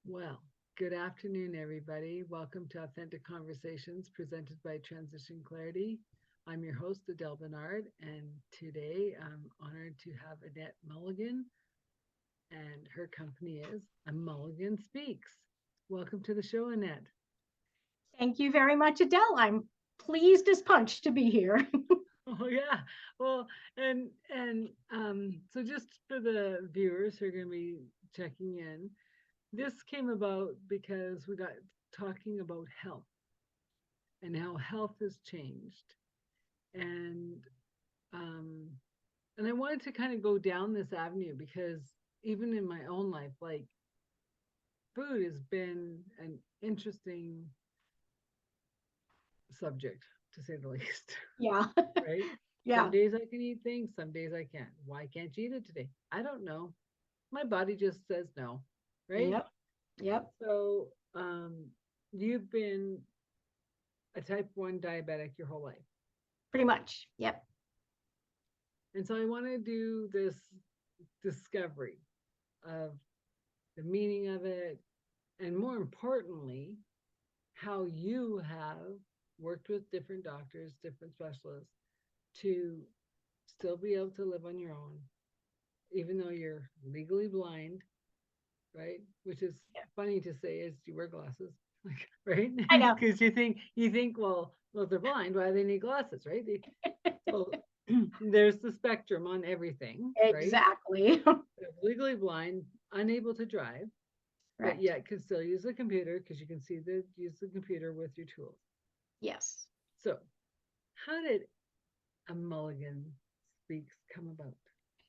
Well, good afternoon, everybody. Welcome to Authentic Conversations presented by Transition Clarity. I'm your host, Adele Bernard, and today I'm honored to have Annette Mulligan, and her company is a.mulliganspeaks. Welcome to the show, Annette. Thank you very much, Adele. I'm pleased as punch to be here. Oh yeah. Well, so just for the viewers who are going to be checking in, this came about because we got talking about health and how health has changed. And um and I wanted to kind of go down this avenue because even in my own life, like food has been an interesting subject to say the least. Yeah. Right? Some Yeah. days I can eat things, some days I can't. Why can't you eat it today? I don't know. My body just says no, right? Yep. Yep. So you've been a type 1 diabetic your whole life. Pretty much. Yep. And so I want to do this discovery of the meaning of it, and more importantly, how you have worked with different doctors, different specialists to still be able to live on your own, even though you're legally blind, right? Which is Yeah. funny to say as you wear glasses, like, right? I know. Because you think, well, if they're blind, why do they need glasses, right? So there's the spectrum on everything, right? Exactly. Legally blind, unable to drive, but Correct. yet can still use the computer because you can see use the computer with your tools. Yes. So, how did a Mulligan Speaks come about?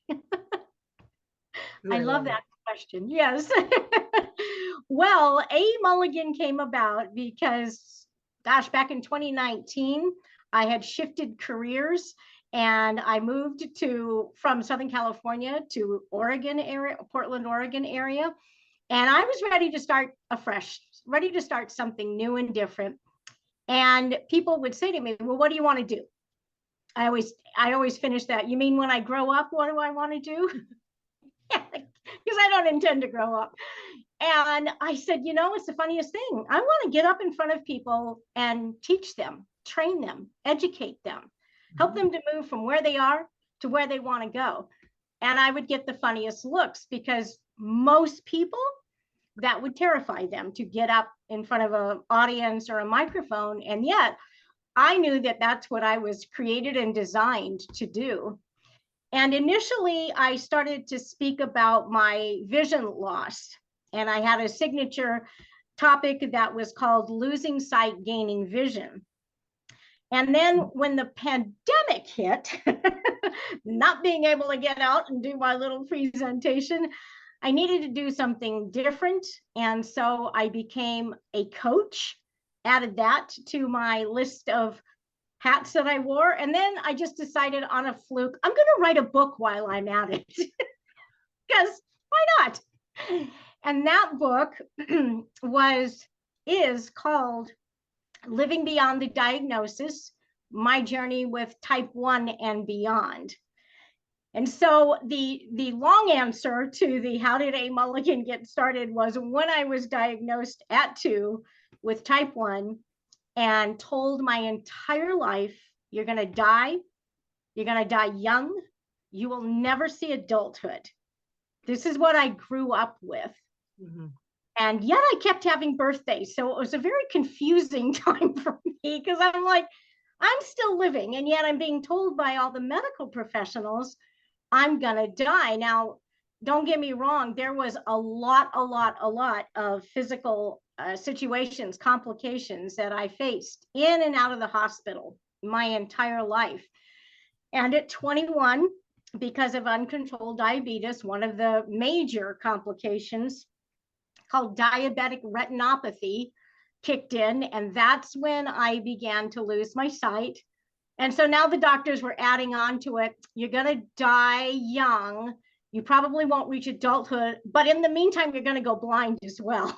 Because I I love love that it. question. Yes. Well, A. Mulligan came about because, gosh, back in 2019, I had shifted careers and I moved to from Southern California to Oregon area, Portland, Oregon area. And I was ready to start afresh, ready to start something new and different. And people would say to me, "Well, what do you want to do?" I always finish that. You mean when I grow up, what do I want to do? Because I don't intend to grow up. And I said, it's the funniest thing. I want to get up in front of people and teach them, train them, educate them, help Mhm. them to move from where they are to where they want to go. And I would get the funniest looks because most people, that would terrify them to get up in front of an audience or a microphone. And yet I knew that that's what I was created and designed to do. And initially, I started to speak about my vision loss. And I had a signature topic that was called Losing Sight, Gaining Vision. And then when the pandemic hit, not being able to get out and do my little presentation, I needed to do something different. And so I became a coach, added that to my list of hats that I wore. And then I just decided on a fluke, I'm going to write a book while I'm at it. Because why not? And that book was is called Living Beyond the Diagnosis: My Journey with Type 1 and Beyond. And so the long answer to the how did A. Mulligan get started was when I was diagnosed at 2 with type 1 and told my entire life, you're going to die, you're going to die young, you will never see adulthood. This is what I grew up with. Mhm. And yet I kept having birthdays. So it was a very confusing time for me because I'm like, I'm still living. And yet I'm being told by all the medical professionals, I'm going to die. Now, don't get me wrong, there was a lot of physical situations, complications that I faced in and out of the hospital my entire life. And at 21, because of uncontrolled diabetes, one of the major complications called diabetic retinopathy kicked in. And that's when I began to lose my sight. And so now the doctors were adding on to it. You're going to die young. You probably won't reach adulthood, but in the meantime, you're going to go blind as well.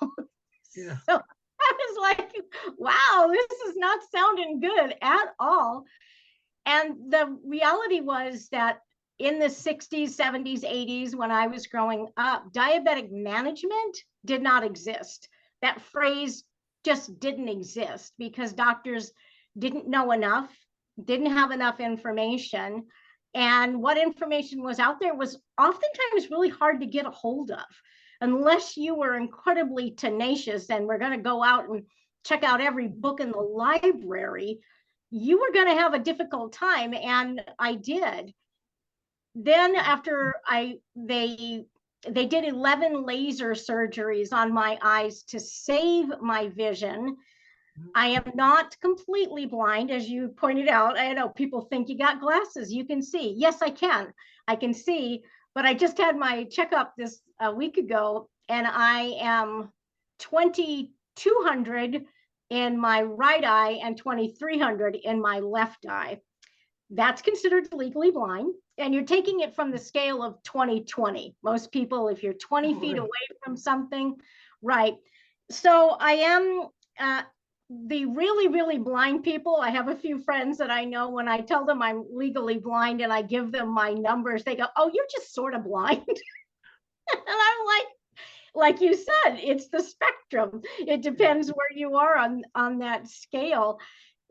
Yeah. So I was like, wow, this is not sounding good at all. And the reality was that in the 60s, 70s, 80s, when I was growing up, diabetic management did not exist. That phrase just didn't exist because doctors didn't know enough, didn't have enough information. And what information was out there was oftentimes really hard to get a hold of, unless you were incredibly tenacious and we're going to go out and check out every book in the library. You were going to have a difficult time, and I did. Then after they did 11 laser surgeries on my eyes to save my vision. I am not completely blind, as you pointed out. I know people think you got glasses, you can see. Yes, I can see, but I just had my checkup this a week ago, and I am 2200 in my right eye and 2300 in my left eye. That's considered legally blind. And you're taking it from the scale of 20/20. Most people, if you're 20 feet away from something, right. So I am the really, really blind people. I have a few friends that I know, when I tell them I'm legally blind and I give them my numbers, they go, oh, you're just sort of blind. And I'm like you said, it's the spectrum. It depends where you are on that scale.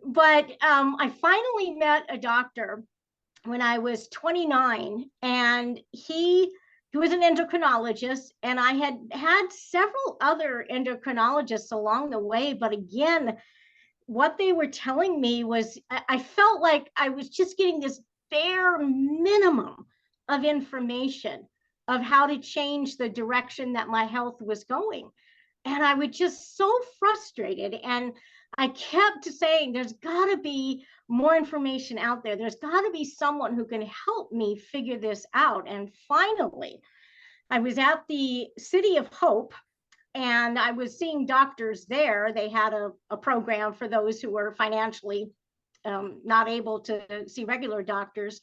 But I finally met a doctor when I was 29, and he was an endocrinologist, and I had several other endocrinologists along the way. But again, what they were telling me was, I felt like I was just getting this bare minimum of information of how to change the direction that my health was going. And I was just so frustrated. And I kept saying, there's got to be more information out there. There's got to be someone who can help me figure this out. And finally, I was at the City of Hope, and I was seeing doctors there. They had a program for those who were financially not able to see regular doctors.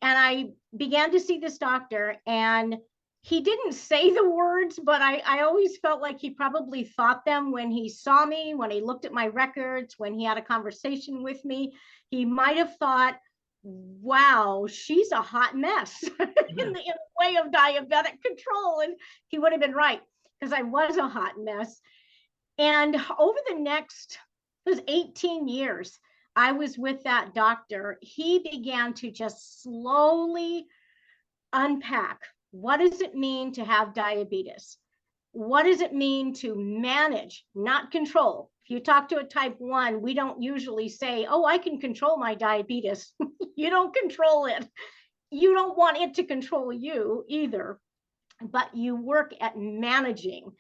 And I began to see this doctor, and he didn't say the words, but I always felt like he probably thought them when he saw me, when he looked at my records, when he had a conversation with me. He might have thought, wow, she's a hot mess in the way of diabetic control. And he would have been right, because I was a hot mess. And over the next, it was 18 years, I was with that doctor. He began to just slowly unpack, what does it mean to have diabetes? What does it mean to manage, not control? If you talk to a type 1, we don't usually say, oh, I can control my diabetes. You don't control it. You don't want it to control you either, but you work at managing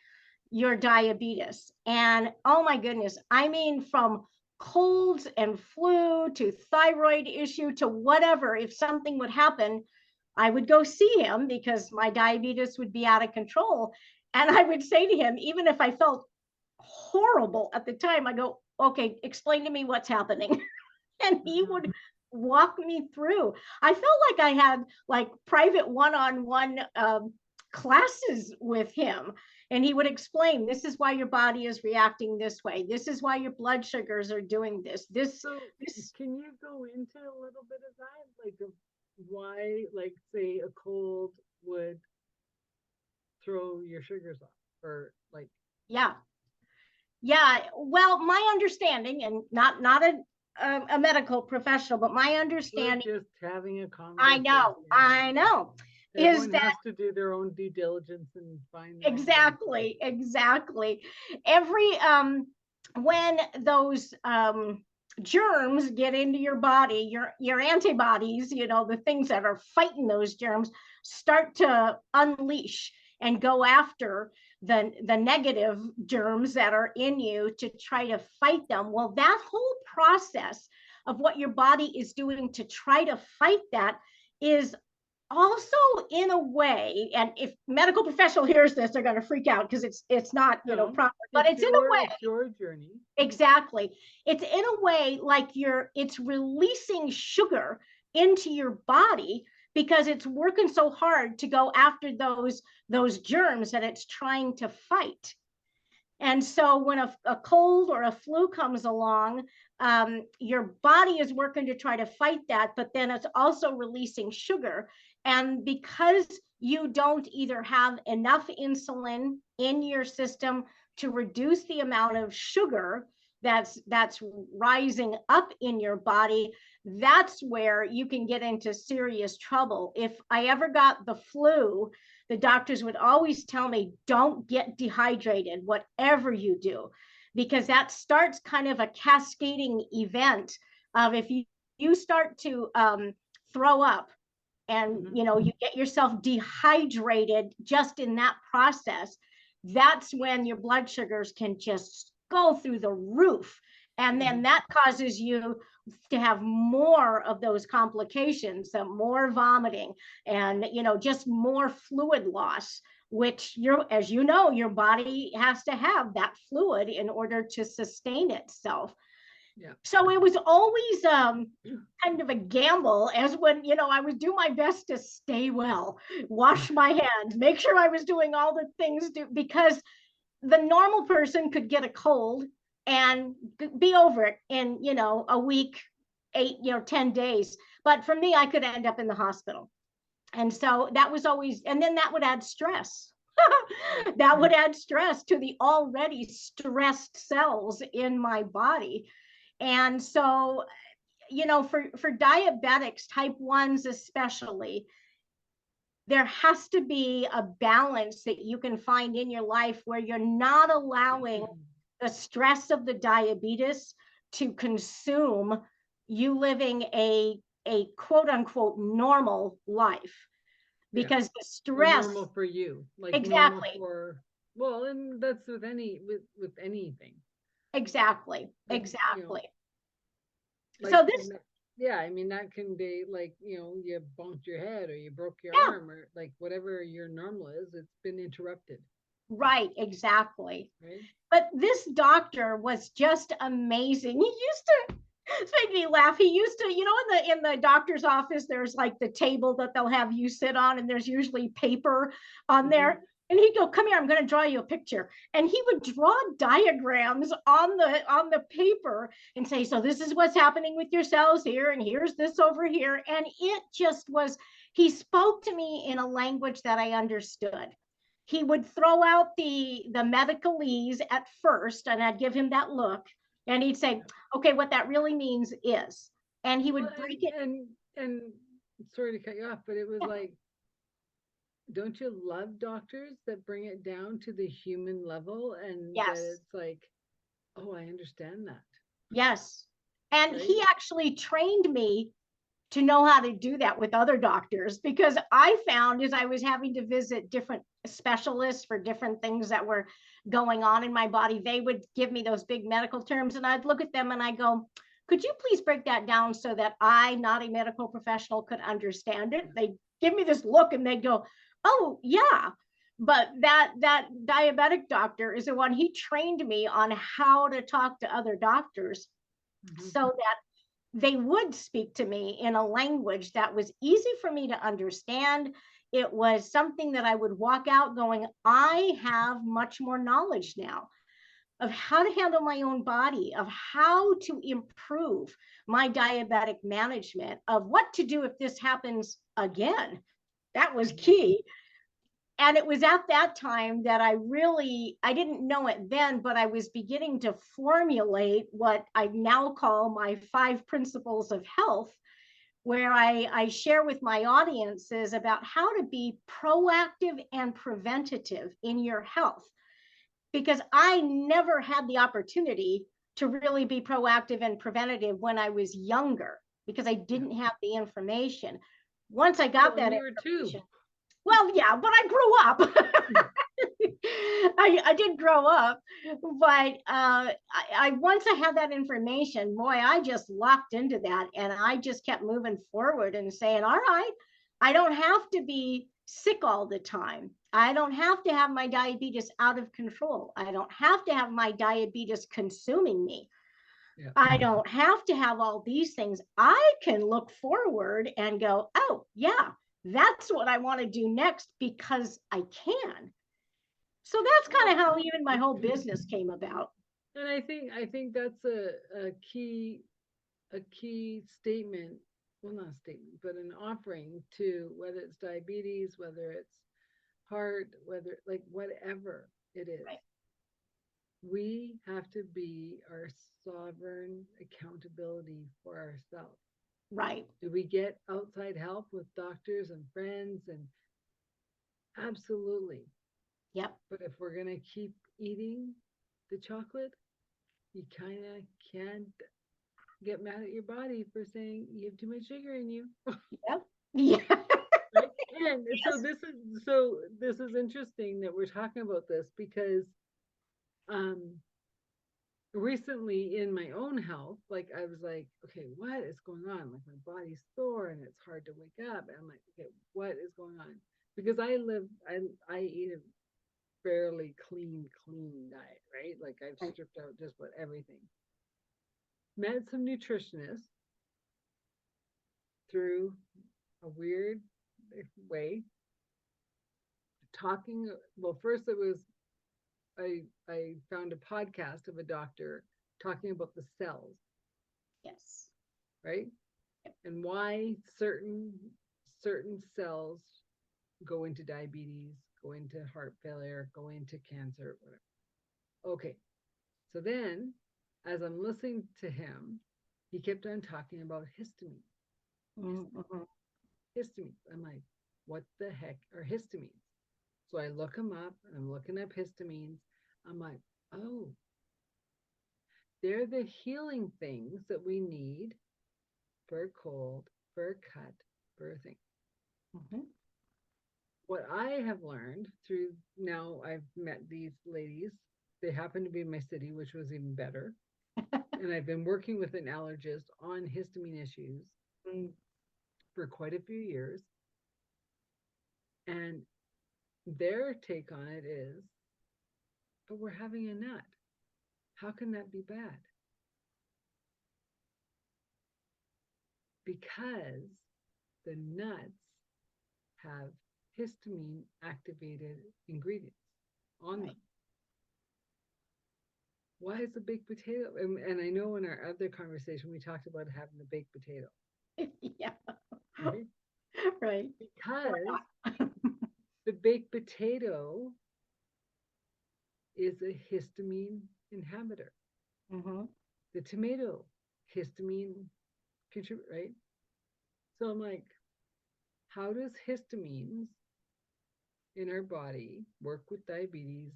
your diabetes. And oh my goodness, I mean, from colds and flu to thyroid issue to whatever, if something would happen, I would go see him because my diabetes would be out of control. And I would say to him, even if I felt horrible at the time, I go, okay, explain to me what's happening. And he would walk me through. I felt like I had like private one-on-one classes with him. And he would explain, this is why your body is reacting this way. This is why your blood sugars are doing this. So can you go into a little bit of that? Like why, like, say, a cold would throw your sugars off, or like? Yeah. Well, my understanding, and not a medical professional, but my understanding. We're just having a conversation. I know. Everyone is that has to do their own due diligence and find exactly. Every when those germs get into your body, your antibodies, you know, the things that are fighting those germs, start to unleash and go after the negative germs that are in you to try to fight them. Well, that whole process of what your body is doing to try to fight that is also, in a way, and if medical professional hears this, they're going to freak out because it's not, you know, proper, but it's in a way. It's your journey. Exactly. It's in a way like it's releasing sugar into your body because it's working so hard to go after those germs that it's trying to fight. And so when a cold or a flu comes along, your body is working to try to fight that, but then it's also releasing sugar. And because you don't either have enough insulin in your system to reduce the amount of sugar that's rising up in your body, that's where you can get into serious trouble. If I ever got the flu, the doctors would always tell me, don't get dehydrated, whatever you do, because that starts kind of a cascading event of if you start to throw up and you get yourself dehydrated just in that process, that's when your blood sugars can just go through the roof. And then that causes you to have more of those complications, more vomiting and just more fluid loss, which as you know, your body has to have that fluid in order to sustain itself. Yeah. So it was always kind of a gamble, as when, I would do my best to stay well, wash my hands, make sure I was doing all the things because the normal person could get a cold and be over it in, a week, 10 days. But for me, I could end up in the hospital. And so that was always, and then that would add stress. That would add stress to the already stressed cells in my body. And so, for diabetics, type 1s especially, there has to be a balance that you can find in your life where you're not allowing the stress of the diabetes to consume you living a quote unquote normal life. Because the stress, or normal for you, like exactly. Well, and that's with anything. Exactly. Like, like, so this, I mean, that can be like, you bumped your head or you broke your arm or like whatever your normal is, it's been interrupted. Right, exactly. Right? But this doctor was just amazing. He used to, it made me laugh. He used to, in the doctor's office, there's like the table that they'll have you sit on, and there's usually paper on there. And he'd go, come here, I'm going to draw you a picture. And he would draw diagrams on the paper and say, so this is what's happening with your cells here, and here's this over here. And it just was, he spoke to me in a language that I understood. He would throw out the medicalese at first, and I'd give him that look. And he'd say, okay, what that really means is, and he would break it. And sorry to cut you off, but it was like, don't you love doctors that bring it down to the human level? And that it's like, oh, I understand that. Yes. And he actually trained me to know how to do that with other doctors, because I found as I was having to visit different specialists for different things that were going on in my body, they would give me those big medical terms and I'd look at them and I go, could you please break that down so that I, not a medical professional, could understand it? They give me this look and they go, oh yeah. But that diabetic doctor is the one, he trained me on how to talk to other doctors so that they would speak to me in a language that was easy for me to understand. It was something that I would walk out going, I have much more knowledge now of how to handle my own body, of how to improve my diabetic management, of what to do if this happens again. That was key. And it was at that time that I didn't know it then, but I was beginning to formulate what I now call my 5 principles of health, where I share with my audiences about how to be proactive and preventative in your health. Because I never had the opportunity to really be proactive and preventative when I was younger, because I didn't have the information. Once I got that information, well, yeah, but I grew up. I did grow up, but once I had that information, boy, I just locked into that, and I just kept moving forward and saying, all right, I don't have to be sick all the time. I don't have to have my diabetes out of control. I don't have to have my diabetes consuming me. Yeah. I don't have to have all these things. I can look forward and go, oh, yeah, that's what I want to do next because I can. So that's kind of how even my whole business came about. And I think that's a key statement well, not a statement, but an offering to whether it's diabetes, whether it's heart, whether like whatever it is. Right. We have to be our sovereign accountability for ourselves. Right. Do we get outside help with doctors and friends? And absolutely. Yep. But if we're going to keep eating the chocolate, you kind of can't get mad at your body for saying you have too much sugar in you. Yep. Yeah. Right? And Yes. so this is interesting that we're talking about this because um recently in my own health, like I was like, okay, what is going on? Like my body's sore and it's hard to wake up. And I'm like, okay, what is going on? Because I eat a fairly clean diet, right? Like I've Right. stripped out just about everything. Met some nutritionists through a weird way, talking. Well, first it was I found a podcast of a doctor talking about the cells, Yes. right? Yep. And why certain cells go into diabetes, go into heart failure, go into cancer, whatever. Okay. So then as I'm listening to him, he kept on talking about histamine. Mm-hmm. Histamines. I'm like, what the heck are histamines? So I look them up and I'm looking up histamines. I'm like, oh, they're the healing things that we need for a cold, for a cut, for a thing. Mm-hmm. What I have learned through now, I've met these ladies. They happen to be in my city, which was even better. And I've been working with an allergist on histamine issues for quite a few years. And their take on it is, but we're having a nut. How can that be bad? Because the nuts have histamine activated ingredients on Right. them. Why is the baked potato? And I know in our other conversation we talked about having the baked potato, Yeah. right? Right. Why Because not? the baked potato is a histamine inhibitor. Mm-hmm. The tomato, histamine contribute, right? So I'm like, how does histamines in our body work with diabetes,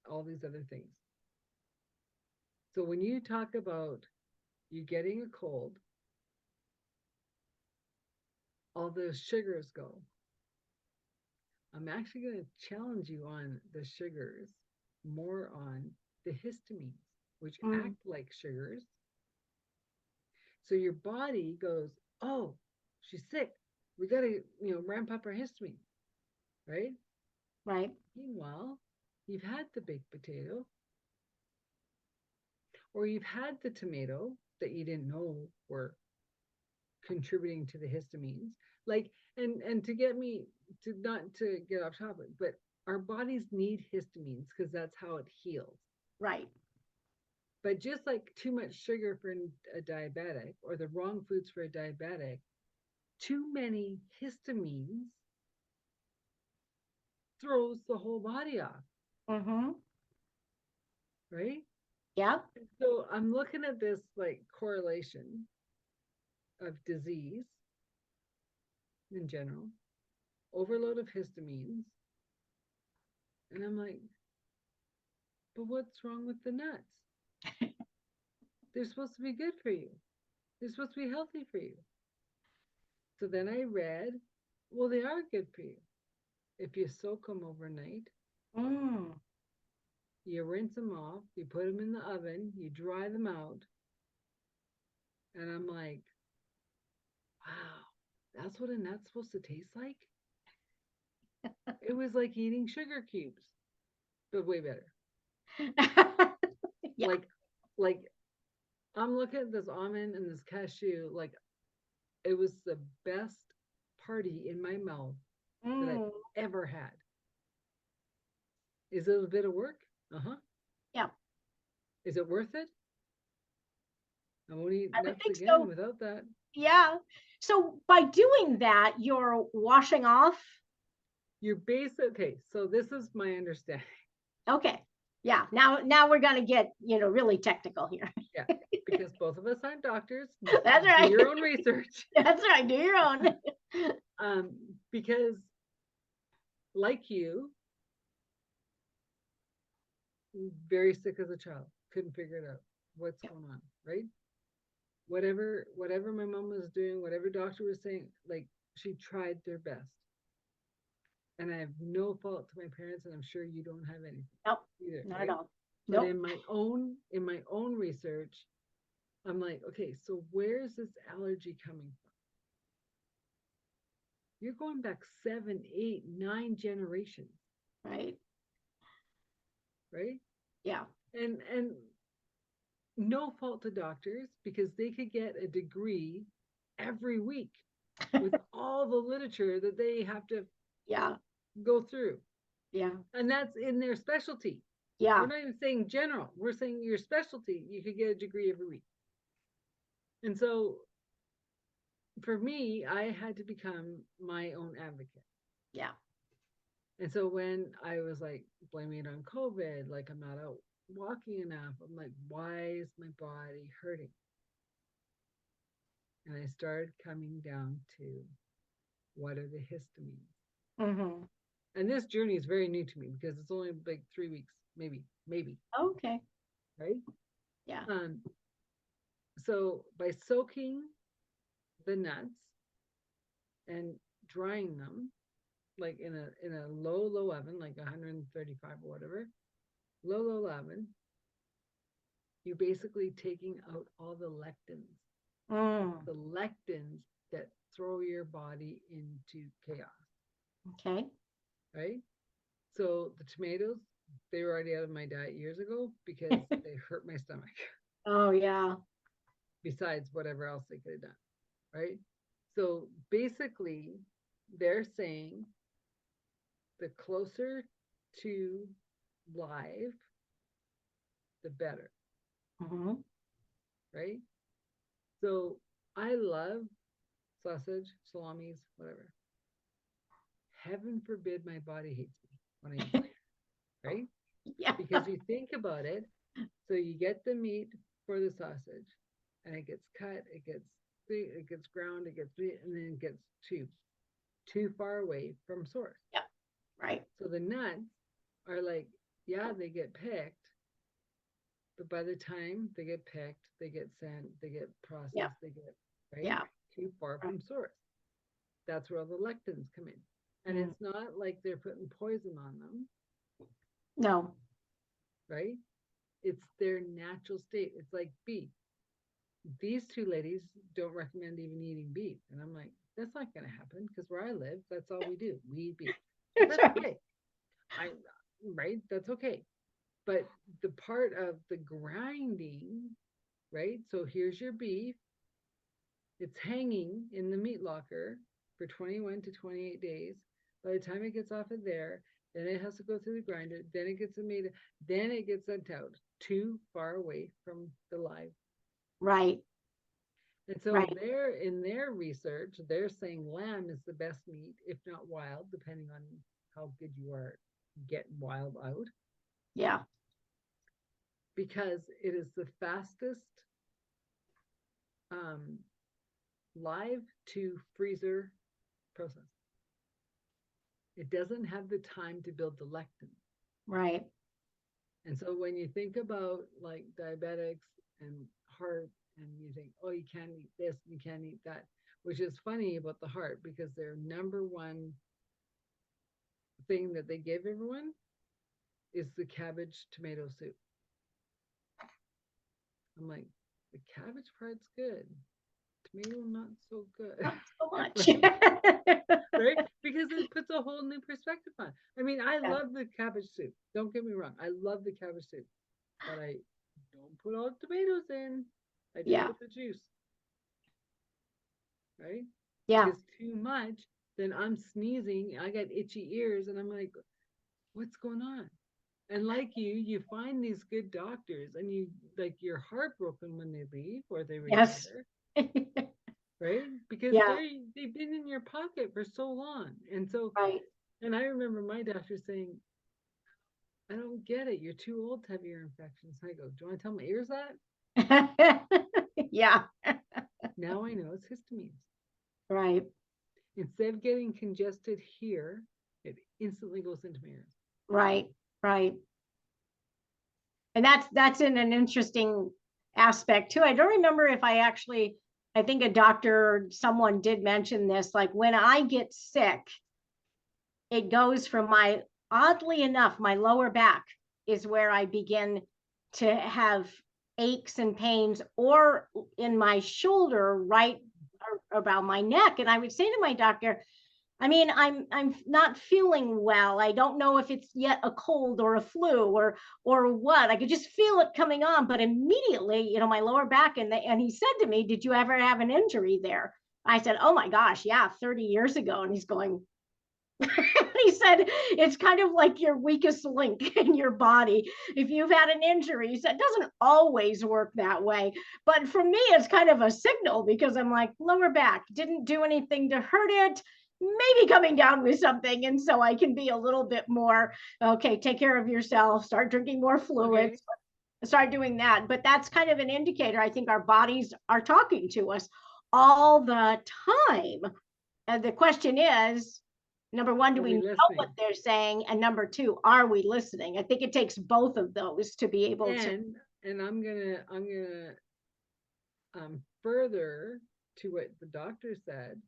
all these other things? So when you talk about you getting a cold, all those sugars go. I'm actually going to challenge you on the sugars, more on the histamines, which Mm. act like sugars. So your body goes, oh, she's sick. We got to, ramp up our histamine, right? Right. Meanwhile, you've had the baked potato or you've had the tomato that you didn't know were contributing to the histamines. Like, and to get me to not to get off topic, but our bodies need histamines because that's how it heals. Right. But just like too much sugar for a diabetic or the wrong foods for a diabetic, too many histamines throws the whole body off, Mm-hmm. right? Yep. So I'm looking at this like correlation of disease in general, overload of histamines, and I'm like, but what's wrong with the nuts? They're supposed to be good for you. They're supposed to be healthy for you. So then I read, well, they are good for you. If you soak them overnight, Mm. you rinse them off, you put them in the oven, you dry them out. And I'm like, wow, that's what a nut's supposed to taste like? It was like eating sugar cubes, but way better. Yeah. Like, like I'm looking at this almond and this cashew, like it was the best party in my mouth that I've Mm. ever had. Is it a bit of work? Uh-huh. Yeah. Is it worth it? I won't eat I would nuts think again so. without that. Yeah. So by doing that, you're washing off. Your basic, okay, so this is my understanding. Okay. Yeah. Now we're going to get, really technical here. Yeah, because both of us aren't doctors. That's Do right. your own research. That's right. Do your own. Because like you, very sick as a child, couldn't figure it out. What's going on, right? Whatever my mom was doing, whatever doctor was saying, like she tried their best. And I have no fault to my parents, and I'm sure you don't have anything Nope. either. Not Right? at all. But Nope. in my own research, I'm like, okay, so where's this allergy coming from? You're going back 7, 8, 9 generations, Right. right? Yeah. And no fault to doctors because they could get a degree every week with all the literature that they have to Yeah. go through. Yeah. And that's in their specialty. Yeah. We're not even saying general. We're saying your specialty, you could get a degree every week. And so for me, I had to become my own advocate. Yeah. And so when I was like blaming it on COVID, like I'm not out walking enough, I'm like, why is my body hurting? And I started coming down to what are the histamines? Mm-hmm. And this journey is very new to me because it's only like 3 weeks, maybe, Okay. right? Yeah. So by soaking the nuts and drying them, like in a low oven, like 135 or whatever, low oven, you're basically taking out all the lectins, Mm. the lectins that throw your body into chaos, Okay. right? So the tomatoes, they were already out of my diet years ago because they hurt my stomach, Oh, yeah. besides whatever else they could have done, right? So basically, they're saying the closer to live, the better, Mm-hmm. right? So I love sausage, salamis, whatever. Heaven forbid my body hates me when I eat it, right? Yeah. Because you think about it, so you get the meat for the sausage, and it gets cut, it gets ground, it gets and then it gets too far away from source. Yeah. Right. So the nuts are like, yeah, they get picked, but by the time they get picked, they get sent, they get processed, Yeah. they get right Yeah. too far from source. That's where all the lectins come in. And Mm. it's not like they're putting poison on them, No. right? It's their natural state. It's like beef. These two ladies don't recommend even eating beef. And I'm like, that's not going to happen because where I live, that's all we do. We eat beef. That's okay. I right? That's okay. But the part of the grinding, right? So here's your beef. It's hanging in the meat locker for 21 to 28 days. By the time it gets off of there, then it has to go through the grinder, then it gets made, then it gets sent out too far away from the live. Right. And so Right. they're in their research, they're saying lamb is the best meat, if not wild, depending on how good you are getting wild out, Yeah. because it is the fastest um, live to freezer process. It doesn't have the time to build the lectin. Right. And so when you think about like diabetics and heart, and you think, oh, you can't eat this, you can't eat that, which is funny about the heart because their number one thing that they give everyone is the cabbage tomato soup. I'm like, the cabbage part's good. Tomato, not so good. Not so much. Right? Because it puts a whole new perspective on it. I mean, I Yeah. love the cabbage soup. Don't get me wrong. I love the cabbage soup. But I don't put all the tomatoes in. I just Yeah. put the juice. Right? Yeah. Because too much, then I'm sneezing. I got itchy ears, and I'm like, what's going on? And like you find these good doctors, and you like you're heartbroken when they leave or they Yes. retire. right? Because Yeah, they've been in your pocket for so long. And so, right. and I remember my doctor saying, I don't get it. You're too old to have ear infections. I go, do you want to tell my ears that? Yeah, Now I know it's histamines. right, Instead of getting congested here, it instantly goes into my ears. right, right. And that's in an interesting aspect too. I don't remember if I think a doctor or someone did mention this, like when I get sick, it goes from oddly enough, my lower back is where I begin to have aches and pains, or in my shoulder, right about my neck. And I would say to my doctor, I mean, I'm not feeling well. I don't know if it's yet a cold or a flu or what. I could just feel it coming on, but immediately, my lower back, and he said to me, "Did you ever have an injury there?" I said, "Oh my gosh, yeah, 30 years ago." And he's going, he said, it's kind of like your weakest link in your body. If you've had an injury, he said, it doesn't always work that way. But for me, it's kind of a signal, because I'm like, lower back, didn't do anything to hurt it, maybe coming down with something. And so I can be a little bit more, okay, take care of yourself, start drinking more Okay. fluids, start doing that. But that's kind of an indicator. I think our bodies are talking to us all the time. And the question is, number one, do Are we we know what listening? they're saying? And number two, are we listening? I think it takes both of those to be able to. And I'm gonna further to what the doctor said.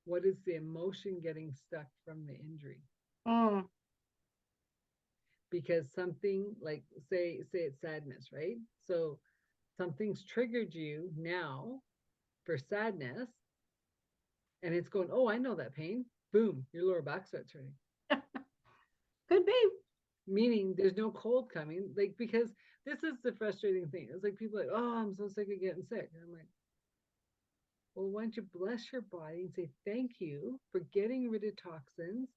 What is the emotion getting stuck from the injury? Mm, Because something like say it's sadness, right? So something's triggered you now for sadness, and it's going, oh, I know that pain. Boom, your lower back starts hurting. could be. Meaning there's no cold coming, like because this is the frustrating thing. It's like people are like, oh, I'm so sick of getting sick. And I'm like, well, why don't you bless your body and say thank you for getting rid of toxins,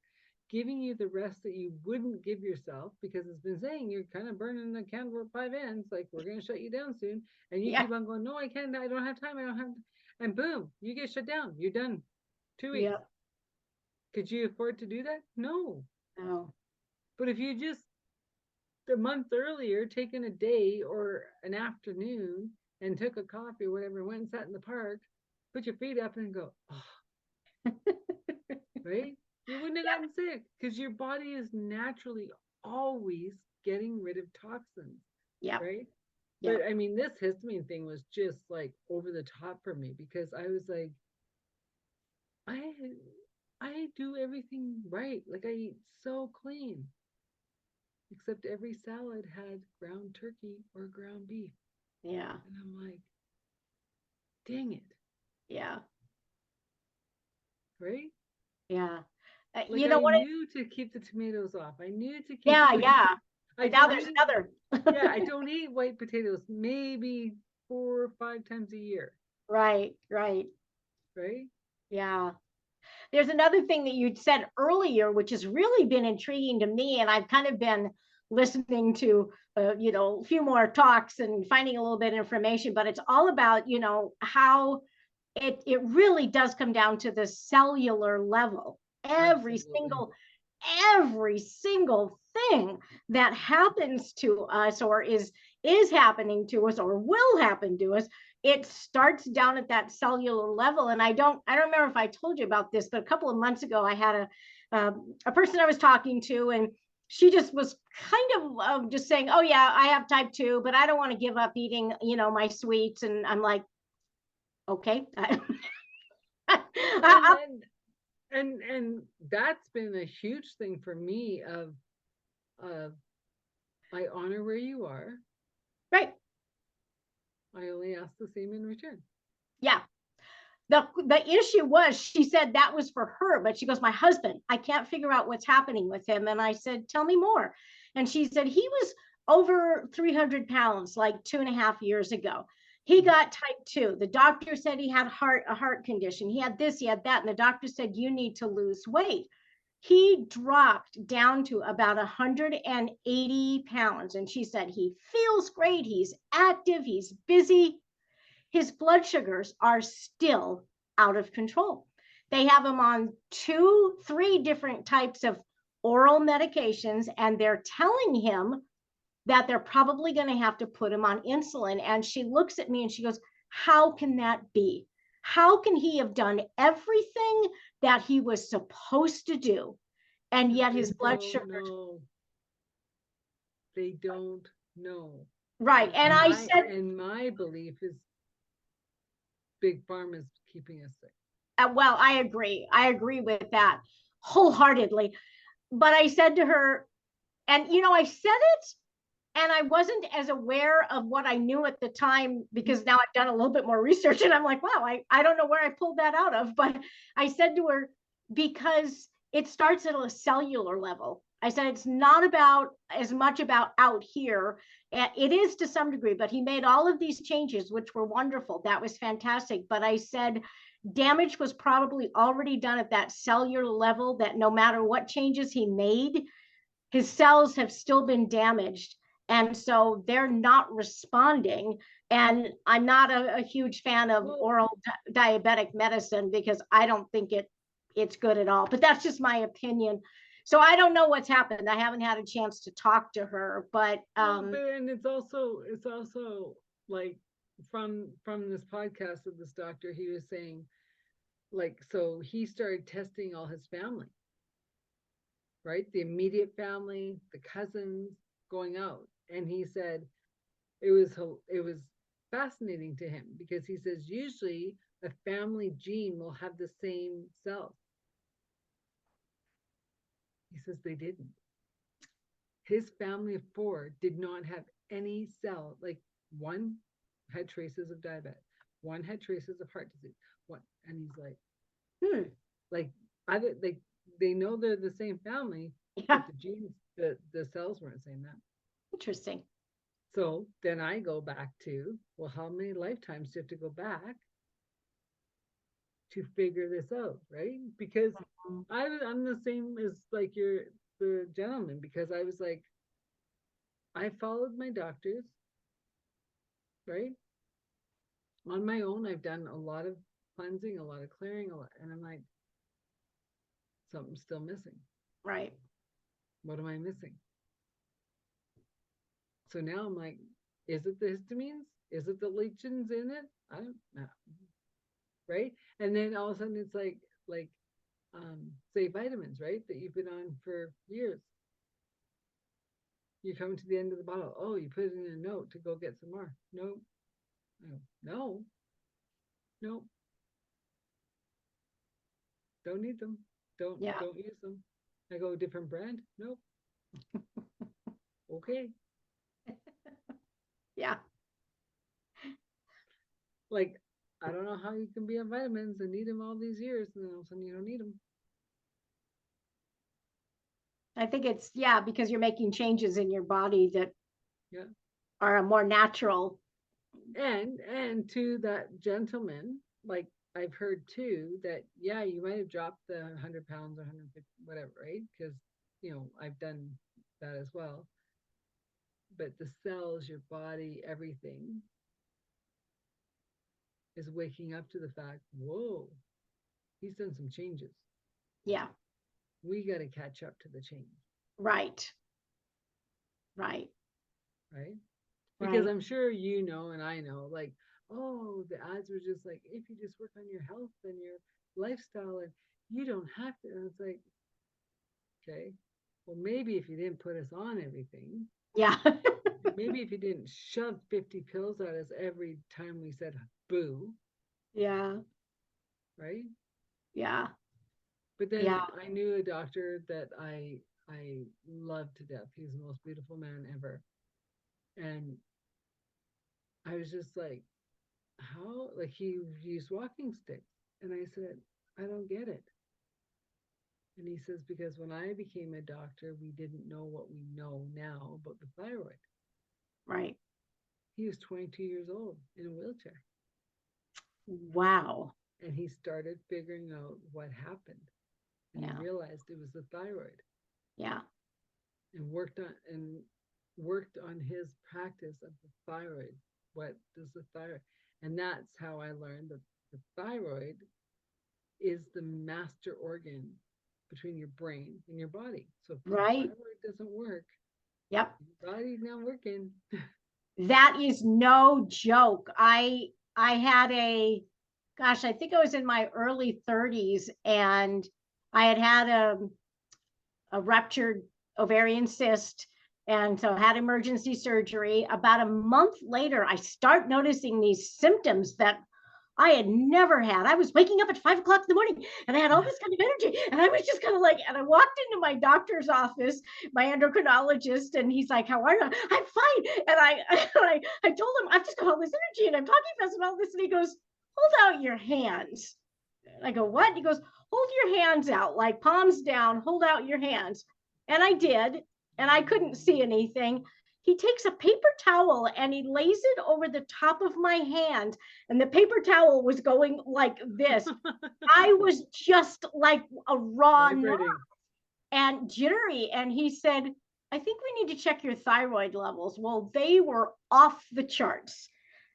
giving you the rest that you wouldn't give yourself, because it's been saying you're kind of burning the candle at five ends, like we're going to shut you down soon. And you Yeah. keep on going, no, I can't, I don't have time, I don't have. And boom, you get shut down. You're done. 2 weeks. Yep. Could you afford to do that? No. No. But if you just a month earlier taken a day or an afternoon and took a coffee or whatever, went and sat in the park, put your feet up and go, oh, right? You wouldn't have Yep. gotten sick because your body is naturally always getting rid of toxins, Yep. right? But Yep. I mean, this histamine thing was just like over the top for me because I was like, I I do everything right. Like I eat so clean, except every salad had ground turkey or ground beef. Yeah. And I'm like, dang it, Yeah. right? Yeah. Like You know I what? knew to keep the tomatoes off. I knew to keep Yeah. like Yeah. I And now don't there's eat another. yeah, I don't eat white potatoes maybe 4 or 5 times a year, Right. Right. right? Yeah. There's another thing that you'd said earlier, which has really been intriguing to me, and I've kind of been listening to, a few more talks and finding a little bit of information. But it's all about, how it really does come down to the cellular level. Absolutely. Every single thing that happens to us, or is happening to us, or will happen to us, it starts down at that cellular level. And I don't remember if I told you about this, but a couple of months ago I had a person I was talking to, and she just was kind of just saying, oh yeah, I have type 2, but I don't want to give up eating my sweets. And I'm like, okay. Well, and that's been a huge thing for me of I honor where you are. Right. I only ask the same in return. Yeah. The issue was, she said that was for her, but she goes, my husband, I can't figure out what's happening with him. And I said, tell me more. And she said he was over 300 pounds like 2.5 years ago. He got type 2. The doctor said he had a heart condition. He had this, he had that. And the doctor said, you need to lose weight. He dropped down to about 180 pounds. And she said, he feels great. He's active. He's busy. his blood sugars are still out of control. They have him on 2, 3 different types of oral medications, and they're telling him that they're probably going to have to put him on insulin. And she looks at me and she goes, how can that be? How can he have done everything that he was supposed to do, and yet his blood sugar? They don't know. Right. And I said, and my belief is big pharma is keeping us sick. Well, I agree with that wholeheartedly. But I said to her, and I said it, and I wasn't as aware of what I knew at the time, because now I've done a little bit more research, and I'm like, wow, I don't know where I pulled that out of. But I said to her, because it starts at a cellular level. I said, it's not about as much about out here. It is to some degree, but he made all of these changes, which were wonderful. That was fantastic. But I said, damage was probably already done at that cellular level, that no matter what changes he made, his cells have still been damaged. And so they're not responding. And I'm not a huge fan of oral diabetic medicine, because I don't think it's good at all. But that's just my opinion. So I don't know what's happened. I haven't had a chance to talk to her, but and it's also like from this podcast of this doctor, he was saying, like, so he started testing all his family, right? The immediate family, the cousins, going out. And he said it was fascinating to him, because he says usually a family gene will have the same cells. He says they didn't. His family of 4 did not have any cell. Like, one had traces of diabetes, one had traces of heart disease, one, and he's like, like, they know they're the same family, but the genes, the cells weren't saying that. Interesting. So then I go back to, well, how many lifetimes do you have to go back to figure this out, right? Because I'm the same as like the gentleman, because I was like, I followed my doctors, right? On my own, I've done a lot of cleansing, a lot of clearing, and I'm like, something's still missing. Right. What am I missing? So now I'm like, is it the histamines? Is it the lectins in it? I don't know. Right? And then all of a sudden it's like say vitamins, right? That you've been on for years. You're coming to the end of the bottle. Oh, you put it in a note to go get some more. Nope. No. Nope. Don't need them. Don't use them. I go different brand. Nope. Okay. Yeah. Like, I don't know how you can be on vitamins and need them all these years, and then all of a sudden you don't need them. I think it's, because you're making changes in your body that Yeah. are more natural. And to that gentleman, like, I've heard too that, you might have dropped the 100 pounds or 150, whatever, right? Because, I've done that as well. But the cells, your body, everything is waking up to the fact, whoa, he's done some changes. Yeah. We got to catch up to the change. Right. Right. Right. Because I'm sure and I know, like, oh, the ads were just like, if you just work on your health and your lifestyle, and you don't have to. And it's like, okay, well, maybe if you didn't put us on everything. Yeah. Maybe if you didn't shove 50 pills at us every time we said boo. Yeah. Right. Yeah. But then I knew a doctor that I loved to death. He's the most beautiful man ever. And I was just like, how? Like, he used walking sticks. And I said, I don't get it. And he says, because when I became a doctor, we didn't know what we know now about the thyroid. Right. He was 22 years old in a wheelchair. Wow. And he started figuring out what happened. And he realized it was the thyroid. Yeah. And worked on his practice of the thyroid. What does the thyroid? And that's how I learned that the thyroid is the master organ between your brain and your body. So if the Right. thyroid doesn't work, Yep. your body's not working. That is no joke. I had a, gosh, I think I was in my early 30s, and I had a ruptured ovarian cyst, and so had emergency surgery. About a month later, I start noticing these symptoms that I had never had. I was waking up at 5 o'clock in the morning and I had all this kind of energy. And I was just kind of like, and I walked into my doctor's office, my endocrinologist, and he's like, "How are you?" "I'm fine." And I told him, "I've just got all this energy and I'm talking fast and all this." And he goes, "Hold out your hands." And I go, "What?" He goes, "Hold your hands out, like palms down, hold out your hands." And I did, and I couldn't see anything. He takes a paper towel and he lays it over the top of my hand, and the paper towel was going like this. I was just like a raw nerve Vibrating. and jittery. And he said, "I think we need to check your thyroid levels." Well, they were off the charts.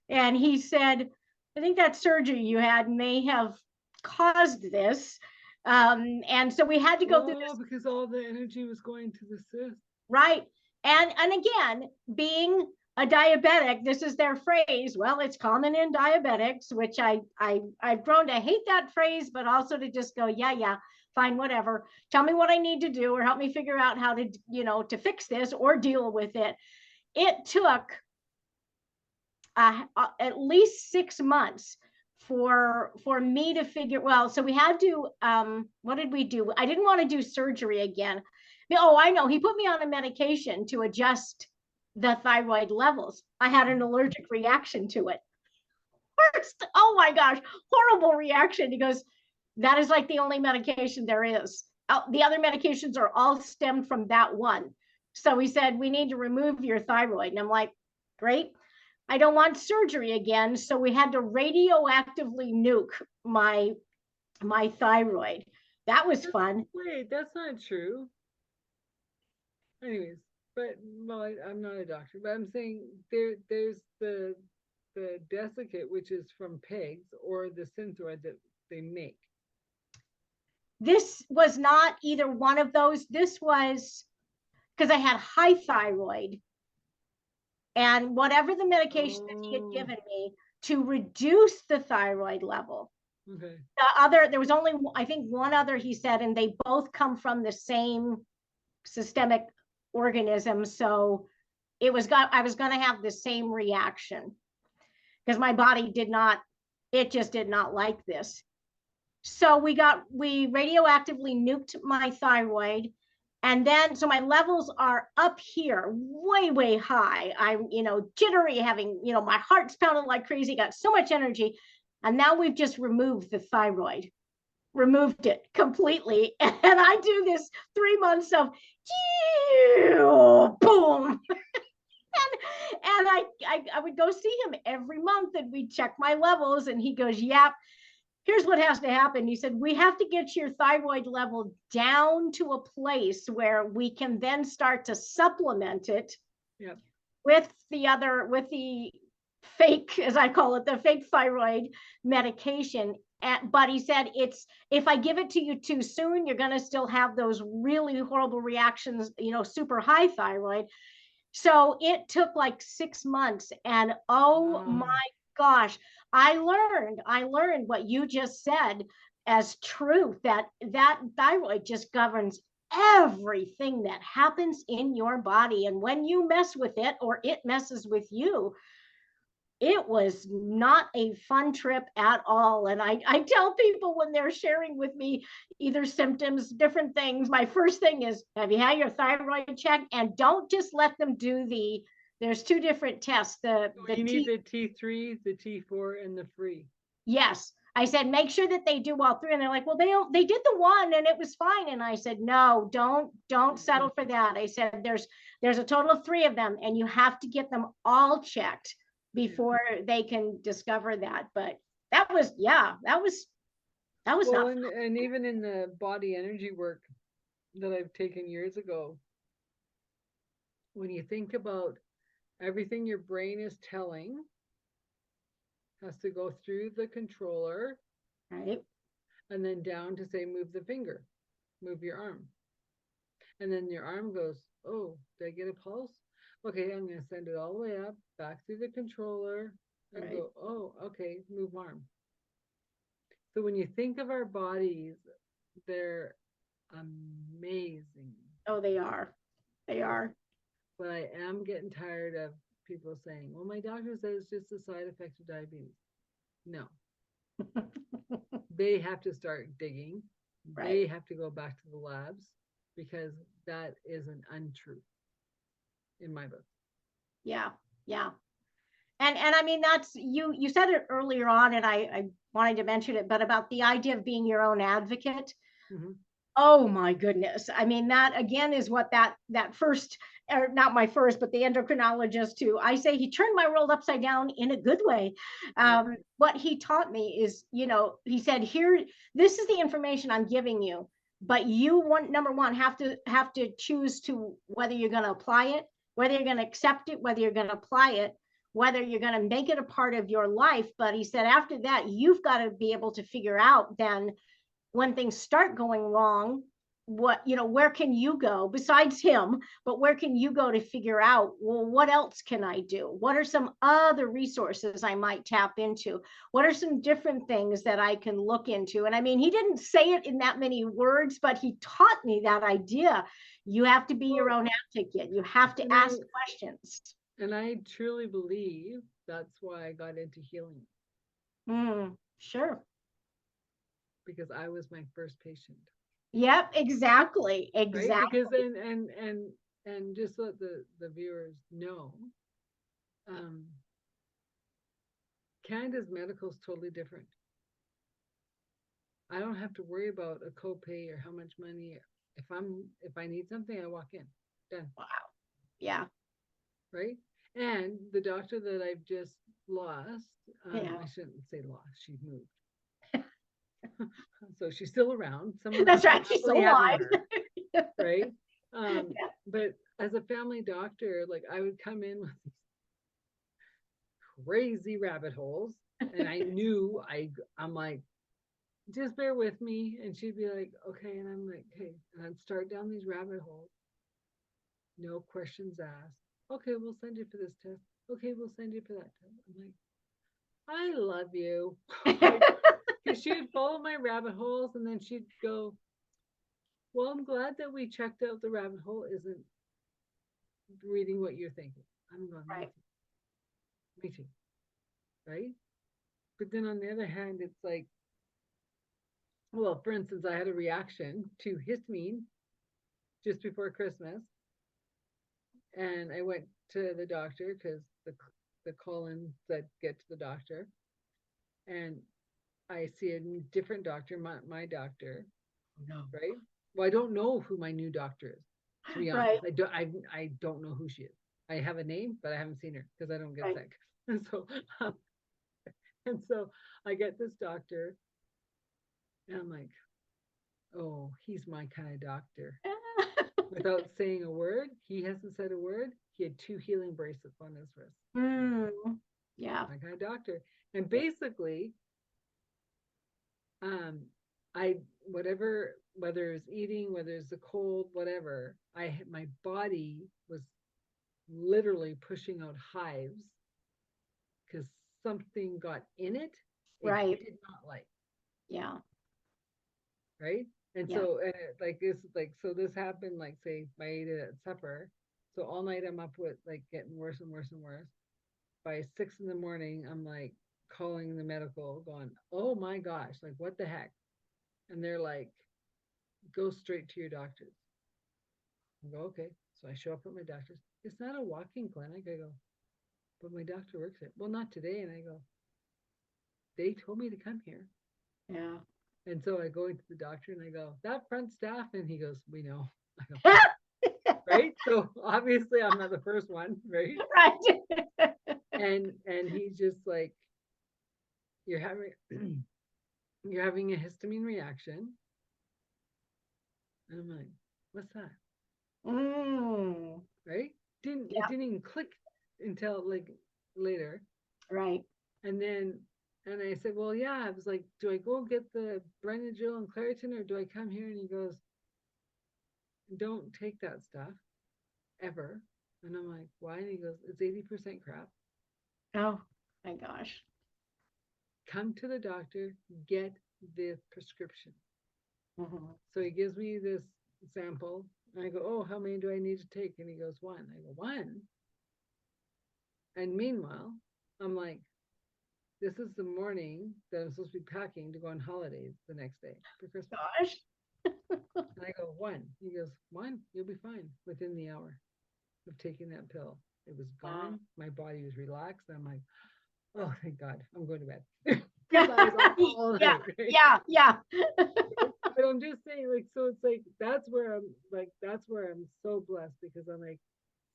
And he said, "I think that surgery you had may have caused this." And so we had to go through Oh, this, because all the energy was going to the cyst. right? And again, being a diabetic, this is their phrase. Well, it's common in diabetics, which I've grown to hate that phrase, but also to just go, yeah, yeah, fine, whatever. Tell me what I need to do, or help me figure out how to, to fix this or deal with it. It took at least 6 months for me to figure. Well, so we had to, what did we do? I didn't want to do surgery again. Oh, I know, he put me on a medication to adjust the thyroid levels. I had an allergic reaction to it first. Oh my gosh, horrible reaction. He goes, "That is like the only medication there is. The other medications are all stemmed from that one." So he said, "We need to remove your thyroid." And I'm like, "Great. I don't want surgery again." So we had to radioactively nuke my thyroid. That was fun. Wait, that's not true. Anyways, but well, I'm not a doctor, but I'm saying there's the desiccate, which is from pigs, or the synthroid that they make. This was not either one of those. This was because I had high thyroid, and whatever the medication that he had Oh, given me to reduce the thyroid level. okay. There was only, I think, one other, he said, and they both come from the same systemic organism. So I was going to have the same reaction because my body it just did not like this. So we radioactively nuked my thyroid. And then, so my levels are up here, way, way high. I'm, jittery, having, my heart's pounding like crazy, got so much energy. And now we've just removed the thyroid, removed it completely. And I do this 3 months of boom. And I would go see him every month, and we'd check my levels, and he goes, "Yep, here's what has to happen." He said, "We have to get your thyroid level down to a place where we can then start to supplement it Yep. with with the fake, as I call it, the fake thyroid medication." But he said, if I give it to you too soon, you're going to still have those really horrible reactions, super high thyroid. So it took like 6 months, and oh Wow. my gosh, I learned what you just said as truth, that thyroid just governs everything that happens in your body. And when you mess with it, or it messes with you, it was not a fun trip at all. And I tell people when they're sharing with me either symptoms, different things, my first thing is, have you had your thyroid checked? And don't just let them do there's two different tests. You need the T3, the T4, and the free. Yes. I said, make sure that they do all three. And they're like, "Well, they did the one and it was fine." And I said, "No, don't settle for that." I said, there's a total of 3 of them, and you have to get them all checked before they can discover that. But that was, yeah, that was Well, not and even in the body energy work that I've taken years ago, when you think about everything your brain is telling has to go through the controller Right. and then down to say, move the finger, move your arm. And then your arm goes, oh, did I get a pulse? Okay, I'm going to send it all the way up, back through the controller and Right. go, oh, okay, move arm. So when you think of our bodies, they're amazing. Oh, they are. They are. But I am getting tired of people saying, well, my doctor says it's just a side effect of diabetes. No, they have to start digging. Right. They have to go back to the labs because that is an untruth in my book. Yeah. Yeah. And I mean, that's you said it earlier on, and I wanted to mention it, but about the idea of being your own advocate. Mm-hmm. Oh my goodness. I mean, that again is what that first, or not my first, but the endocrinologist who I say he turned my world upside down in a good way. What he taught me is, he said, here, this is the information I'm giving you, but you want, number one, have to choose to whether you're going to apply it, whether you're going to accept it, whether you're going to apply it, whether you're going to make it a part of your life. But he said, after that, you've got to be able to figure out then when things start going wrong, where can you go besides him, but where can you go to figure out, well, what else can I do? What are some other resources I might tap into? What are some different things that I can look into? And I mean, he didn't say it in that many words, but he taught me that idea. You have to be your own advocate. You have to ask questions. And I truly believe that's why I got into healing. Sure. Because I was my first patient. Yep, exactly. Right? Because and just let the viewers know, Canada's medical is totally different. I don't have to worry about a copay or how much money. If I need something, I walk in. Done. Wow. Yeah. Right? And the doctor that I've just lost, Yeah. I shouldn't say lost, she moved. So she's still around. That's right. She's still alive. Her, right? But as a family doctor, like I would come in with these crazy rabbit holes, and I knew I'm like, just bear with me, and she'd be like, okay, and I'm like, hey, and I'd start down these rabbit holes. No questions asked. Okay, we'll send you for this test. Okay, we'll send you for that test. I'm like, I love you. Because she would follow my rabbit holes and then she'd go, well, I'm glad that we checked out the rabbit hole isn't reading what you're thinking. I'm going, right. Me too. Right? But then on the other hand, it's like, well, for instance, I had a reaction to histamine just before Christmas. And I went to the doctor because the call-in said get to the doctor. And I see a different doctor, my doctor. No. Right? Well, I don't know who my new doctor is. To be honest, Right. I don't know who she is. I have a name, but I haven't seen her because I don't get Right. sick. And so I get this doctor, and I'm like, oh, he's my kind of doctor. Without saying a word, he hasn't said a word. He had 2 healing bracelets on his wrist. Yeah. My kind of doctor. And basically, I whatever, whether it's eating, whether it's the cold, whatever, my body was literally pushing out hives because something got in it Right. did not like. Yeah. Right. And Yeah. so so this happened, like say I ate it at supper. So all night I'm up with like getting worse and worse and worse. By 6 a.m, I'm like calling the medical, going, oh my gosh, like what the heck? And they're like, go straight to your doctor's. I go, okay. So I show up at my doctor's. It's not a walking clinic. I go, but my doctor works here. Well, not today. And I go, they told me to come here. Yeah. And so I go into the doctor and I go, that front staff. And he goes, we know. I go, right? So obviously I'm not the first one, right? Right. And he's just like, you're having a histamine reaction. And I'm like, what's that? Right? It didn't even click until like later. Right. And then And I said, well, yeah. I was like, do I go get the Benadryl and Claritin or do I come here? And he goes, don't take that stuff ever. And I'm like, why? And he goes, it's 80% crap. Oh my gosh. Come to the doctor, get the prescription. Mhm. So he gives me this sample. And I go, oh, how many do I need to take? And he goes, one. I go, one. And meanwhile, I'm like, this is the morning that I'm supposed to be packing to go on holidays the next day for Christmas. Gosh. And I go, one. He goes, one, you'll be fine within the hour of taking that pill. It was Wow. gone. My body was relaxed. I'm like, oh, thank God, I'm going to bed. Because I was up all Yeah, night, right? yeah, yeah. But I'm just saying, like, so it's like, that's where I'm so blessed because I'm like,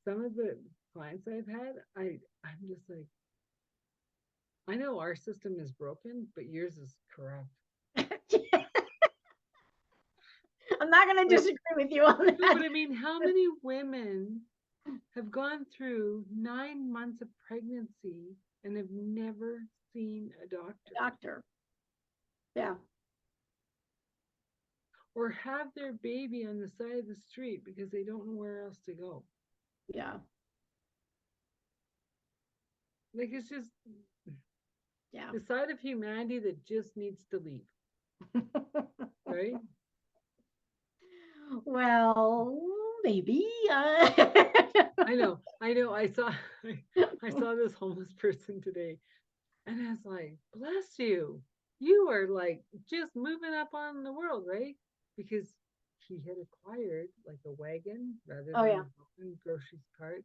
some of the clients I've had, I'm just like, I know our system is broken, but yours is correct. I'm not going to Like, disagree with you on no, that. but I mean, how many women have gone through 9 months of pregnancy and have never seen a doctor Doctor. Yeah. or have their baby on the side of the street because they don't know where else to go? Yeah. Like, it's just Yeah. the side of humanity that just needs to leave, right? Well, maybe. I know, I know. I saw this homeless person today, and I was like, "Bless you, you are like just moving up on the world, right?" Because he had acquired like a wagon rather Oh, than yeah. a grocery cart.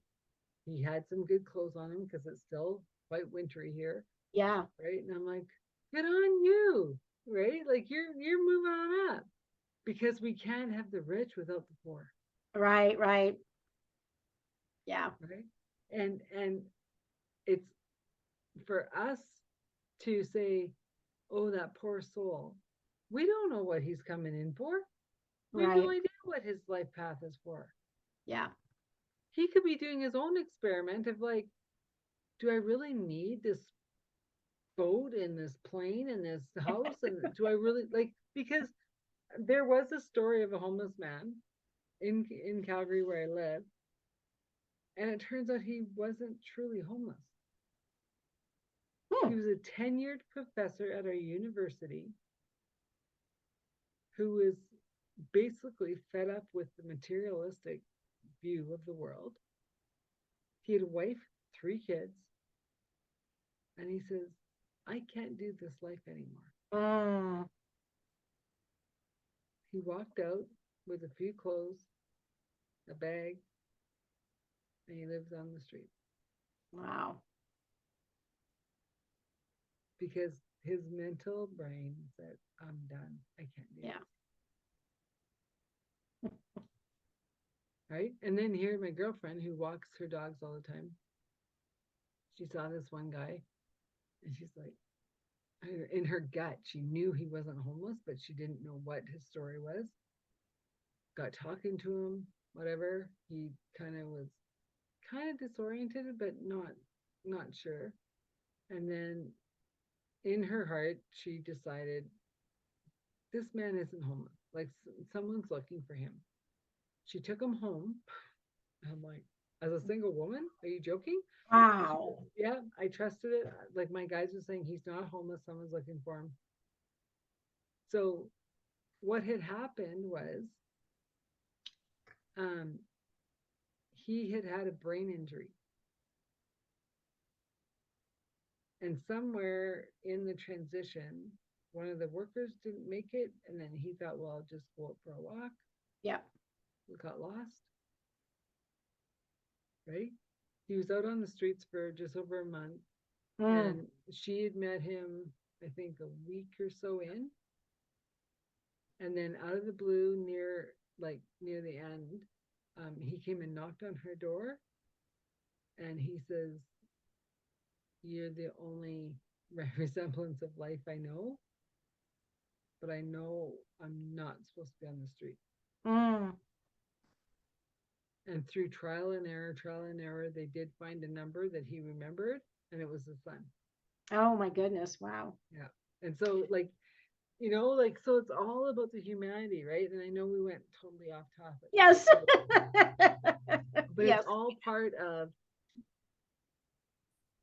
He had some good clothes on him because it's still quite wintry here, Yeah. right? And I'm like, "Good on you, right? Like you're moving on up because we can't have the rich without the poor." Right, right. Yeah. Right. And it's for us to say, oh, that poor soul, we don't know what he's coming in for. We have no Right. idea what his life path is for. Yeah. He could be doing his own experiment of like, do I really need this boat and this plane and this house, and do I really like, because there was a story of a homeless man in Calgary where I live, and it turns out he wasn't truly homeless. Hmm. He was a tenured professor at our university who was basically fed up with the materialistic view of the world. He had a wife, 3 kids, and he says, I can't do this life anymore. Mm. He walked out with a few clothes, a bag, and he lives on the street Wow. because his mental brain said, I'm done. I can't do Yeah. this. Right? And then here, my girlfriend who walks her dogs all the time, she saw this one guy and she's like, in her gut, she knew he wasn't homeless, but she didn't know what his story was. Got talking to him, whatever. He kind of was kind of disoriented, but not sure. And then in her heart, she decided this man isn't homeless. Like someone's looking for him. She took him home. I'm like, as a single woman, are you joking? Wow. Yeah, I trusted it. Like my guys were saying, he's not homeless. Someone's looking for him. So what had happened was um, he had had a brain injury. And somewhere in the transition, one of the workers didn't make it. And then he thought, well, I'll just go out for a walk. Yeah. We got lost, right? He was out on the streets for just over a month. Mm. And she had met him, I think, a week or so in. And then out of the blue, near the end, he came and knocked on her door. And he says, you're the only resemblance of life I know, but I know I'm not supposed to be on the street. Mm. And through trial and error, they did find a number that he remembered, and it was the son. Oh my goodness. Wow. Yeah. And so like, you know, like, so it's all about the humanity, right? And I know we went totally off topic, Yes. but it's Yes. all part of,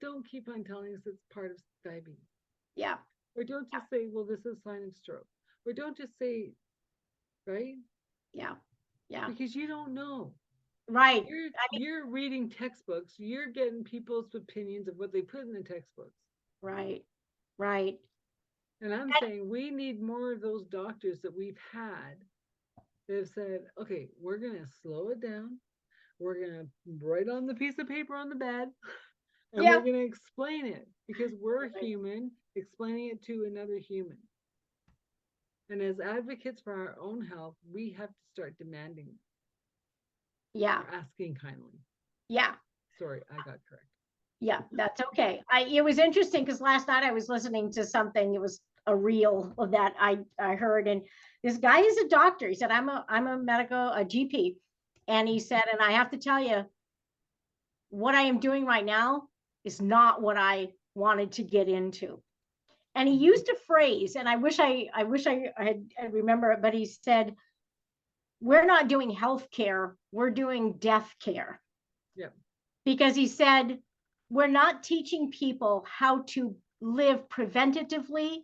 don't keep on telling us it's part of diabetes. Yeah. Or don't just say, well, this is a sign of stroke. Or don't just say, right? Yeah. Yeah. Because you don't know. Right. You're reading textbooks, you're getting people's opinions of what they put in the textbooks. Right. Right. And I'm saying we need more of those doctors that we've had that have said, okay, we're gonna slow it down. We're gonna write on the piece of paper on the bed and Yeah. we're gonna explain it because we're human explaining it to another human. And as advocates for our own health, we have to start demanding Yeah. or asking kindly. Yeah. Sorry, I got correct. Yeah, that's okay. It was interesting because last night I was listening to something. It was a reel of that I heard, and this guy is a doctor. He said, I'm a a GP," and he said, "And I have to tell you, what I am doing right now is not what I wanted to get into." And he used a phrase, and I wish I remember it, but he said, "We're not doing healthcare, we're doing death care." Yep. Because he said, we're not teaching people how to live preventatively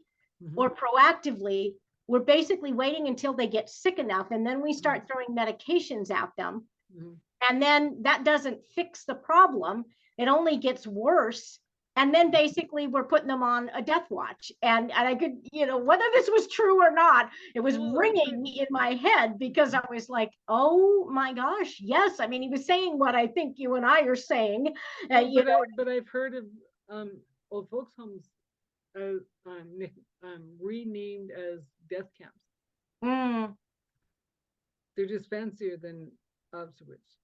or proactively. We're basically waiting until they get sick enough, and then we start throwing medications at them. And then that doesn't fix the problem. It only gets worse. And then basically we're putting them on a death watch. And I could, whether this was true or not, it was ringing in my head because I was like, oh my gosh, yes. I mean, he was saying what I think you and I are saying. But I've heard of old folks homes renamed as death camps. Mm, They're just fancier than Auschwitz.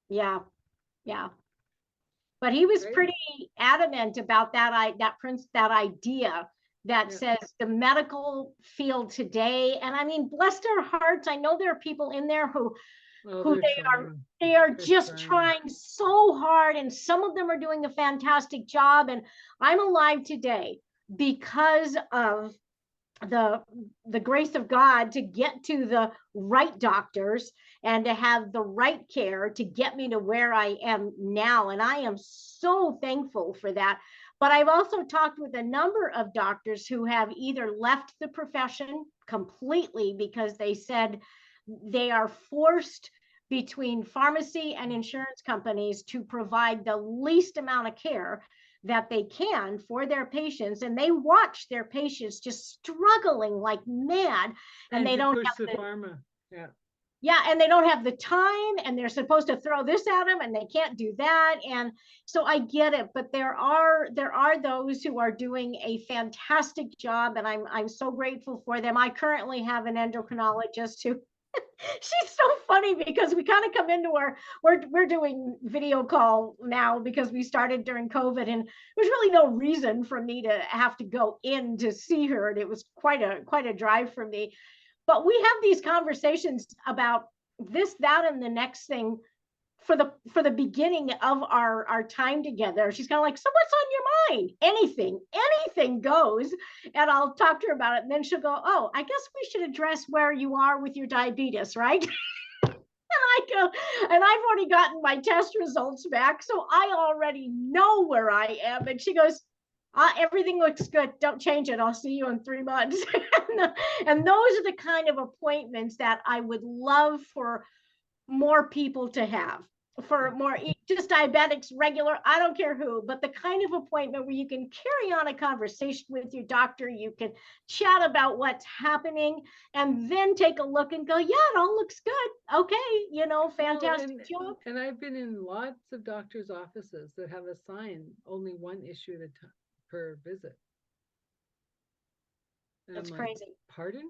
yeah, yeah. But he was Right? pretty adamant about that idea that Yeah. says the medical field today, and I mean, bless their hearts, I know there are people in there who Oh, who they're trying. they are They're just trying. trying so hard, and some of them are doing a fantastic job, and I'm alive today because of the grace of God to get to the right doctors and to have the right care to get me to where I am now. And I am so thankful for that. But I've also talked with a number of doctors who have either left the profession completely because they said they are forced between pharmacy and insurance companies to provide the least amount of care that they can for their patients, and they watch their patients just struggling like mad, and they don't push have the pharma. Yeah. Yeah, and they don't have the time, and they're supposed to throw this at them, and they can't do that. And so I get it, but there are those who are doing a fantastic job, and I'm so grateful for them. I currently have an endocrinologist who she's so funny because we kind of come into we're doing video call now because we started during COVID, and there's really no reason for me to have to go in to see her, and it was quite a drive for me. But we have these conversations about this, that, and the next thing for the beginning of our time together. She's kind of like, so what's on your mind? Anything goes. And I'll talk to her about it, and then she'll go, oh, I guess we should address where you are with your diabetes, right? And I go, and I've already gotten my test results back, so I already know where I am. And she goes, everything looks good, don't change it, I'll see you in 3 months. And those are the kind of appointments that I would love for more people to have, for more, just diabetics, regular, I don't care who, but the kind of appointment where you can carry on a conversation with your doctor, you can chat about what's happening, and then take a look and go, yeah, it all looks good, okay, fantastic job. And I've been in lots of doctors' offices that have a sign only one issue at a time per visit. And That's I'm like, crazy. pardon?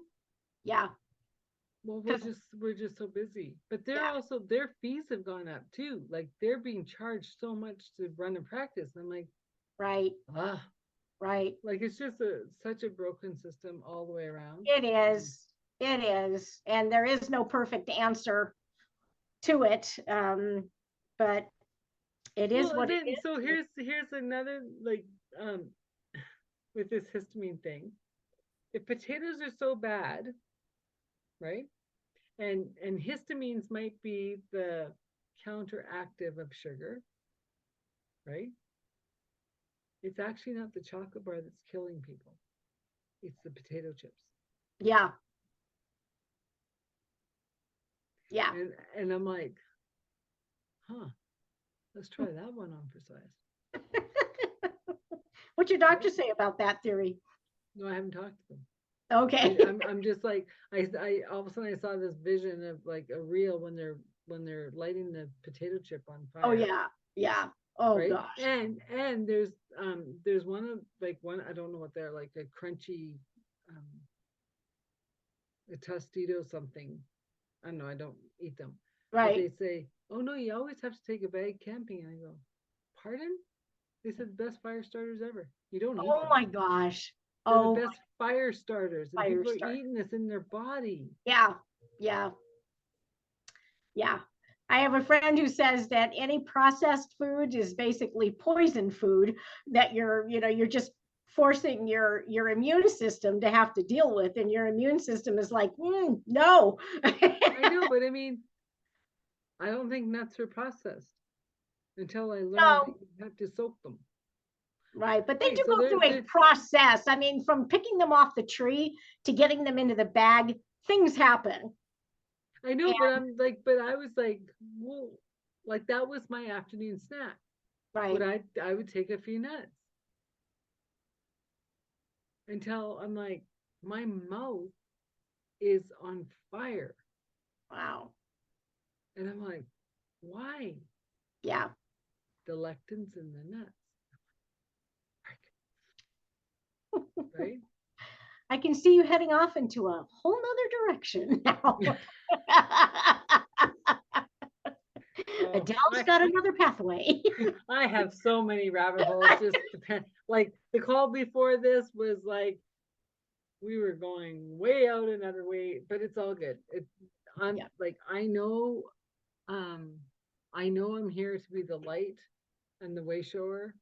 Yeah. Well, we're just so busy. But they're Yeah. also, their fees have gone up too. Like they're being charged so much to run a practice. I'm like, Right. ah, Right. like it's just such a broken system all the way around. It is. It is. And there is no perfect answer to it. But it is Well, and what it then is. so here's another like um with this histamine thing. If potatoes are so bad, right? And histamines might be the counteractive of sugar, right? It's actually not the chocolate bar that's killing people. It's the potato chips. Yeah. Yeah. And I'm like, huh, let's try that one on for size. What's your doctor say about that theory? No, I haven't talked to them. Okay. I'm just like, I all of a sudden I saw this vision of like a reel when they're lighting the potato chip on fire. Oh yeah. Yeah. Oh right? gosh. And there's one of like one, I don't know what they're like, a crunchy a tostito something. I don't know, I don't eat them. But they Right. say, oh no, you always have to take a bag camping. And I go, pardon? They said the best fire starters ever. You don't eat Oh them. my gosh. They're the Oh, best fire starters, and fire people are start. eating this in their body. Yeah. Yeah. Yeah. I have a friend who says that any processed food is basically poison food that you're just forcing your immune system to have to deal with. And your immune system is like, no. I know, but I mean, I don't think nuts are processed until I learned that No, you have to soak them. right. But they Okay, do so go through a process. I mean, from picking them off the tree to getting them into the bag, things happen. I know, And, but I'm like, but I was like, well, like that was my afternoon snack. right. I would take a few nuts until I'm like, my mouth is on fire. Wow. And I'm like, why? Yeah. The lectins in the nuts. Right? I can see you heading off into a whole nother direction now. Adele's got another pathway. I have so many rabbit holes. Just depend. Like the call before this was like we were going way out another way, but it's all good. I'm Yeah. like um, I know I'm here to be the light and the way shower,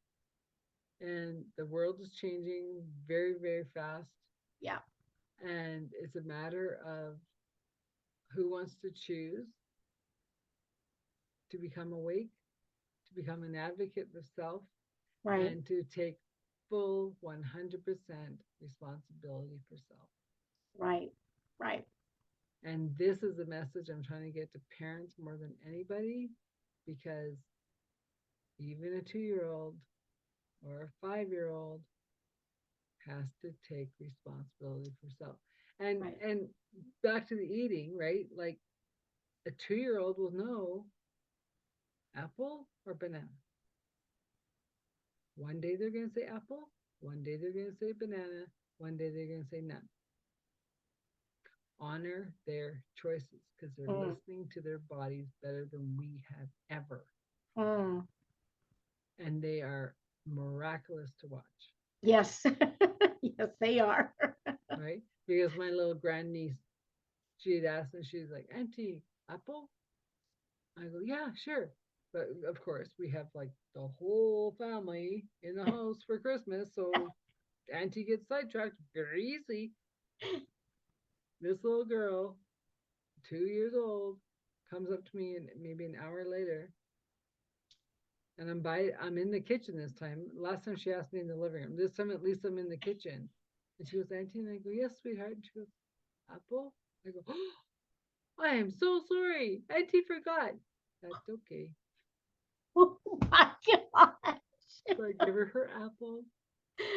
and the world is changing very very fast, Yeah. and it's a matter of who wants to choose to become awake, to become an advocate of self, Right. and to take full 100% responsibility for self. Right. Right. And this is a message I'm trying to get to parents more than anybody, because even a 2-year-old or a 5-year-old has to take responsibility for self. And back to the eating, right? Like a 2-year-old will know apple or banana. One day they're going to say apple, one day they're going to say banana, one day they're going to say none. Honor their choices because they're listening to their bodies better than we have ever. And they are miraculous to watch. Yes. Yes, they are. Right? Because my little grandniece, she had asked me, she's like, Auntie, apple? I go, yeah, sure. But of course, we have like the whole family in the house for Christmas. So Auntie gets sidetracked very easy. This little girl, 2 years old, comes up to me and maybe an hour later. And I'm in the kitchen this time. Last time she asked me in the living room. This time at least I'm in the kitchen. And she goes, Auntie, and I go, yes, sweetheart. And she goes, apple? I go, oh, I am so sorry. Auntie forgot. That's okay. Oh my God. So I give her apple.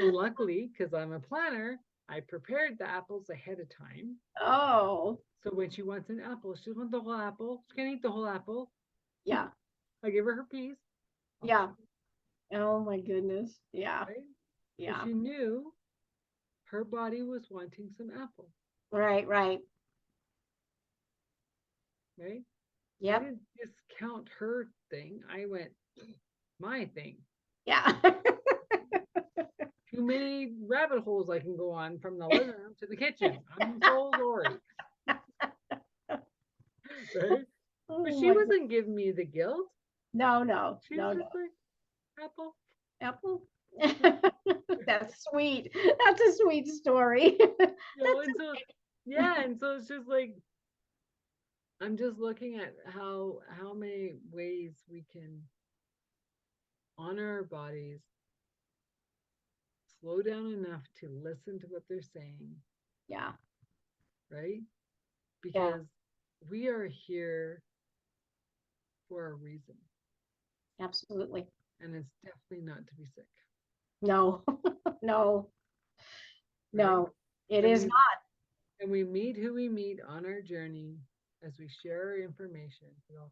And luckily, because I'm a planner, I prepared the apples ahead of time. Oh. So when she wants an apple, she wants the whole apple. She can eat the whole apple. Yeah. I give her piece. Yeah. Oh my goodness. Yeah. Right? Yeah. So she knew her body was wanting some apple. Right. Right. Right? I Yep. didn't discount her thing. I went, my thing. Yeah. Too many rabbit holes I can go on from the living room to the kitchen. I'm so sorry. Right? Oh But she my wasn't giving me the guilt. No, no, She was no, no. just like, apple. Apple? That's sweet. That's a sweet story. And so, yeah, and so it's just like, I'm just looking at how many ways we can honor our bodies, slow down enough to listen to what they're saying, Yeah. right? Yeah. Because we are here for a reason, Absolutely. and it's definitely not to be sick, No. No. right? No. It And is we not. and we meet who we meet on our journey as we share our information. You know,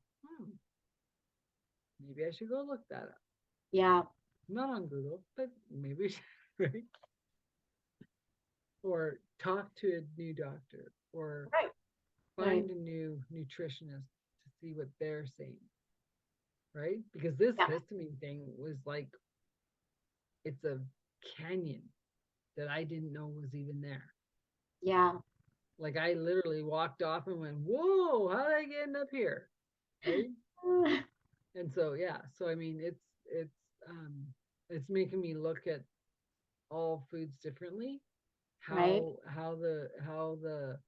maybe I should go look that up. Yeah. Not on Google, but maybe, right? Or talk to a new doctor, or Right. Right. find a new nutritionist to see what they're saying, right? Because this Yeah. histamine thing was like, it's a canyon that I didn't know was even there. Yeah. Like, I literally walked off and went, "Whoa, how did I get up here?" Right? And so, yeah, so I mean, um it's making me look at all foods differently, Right. how the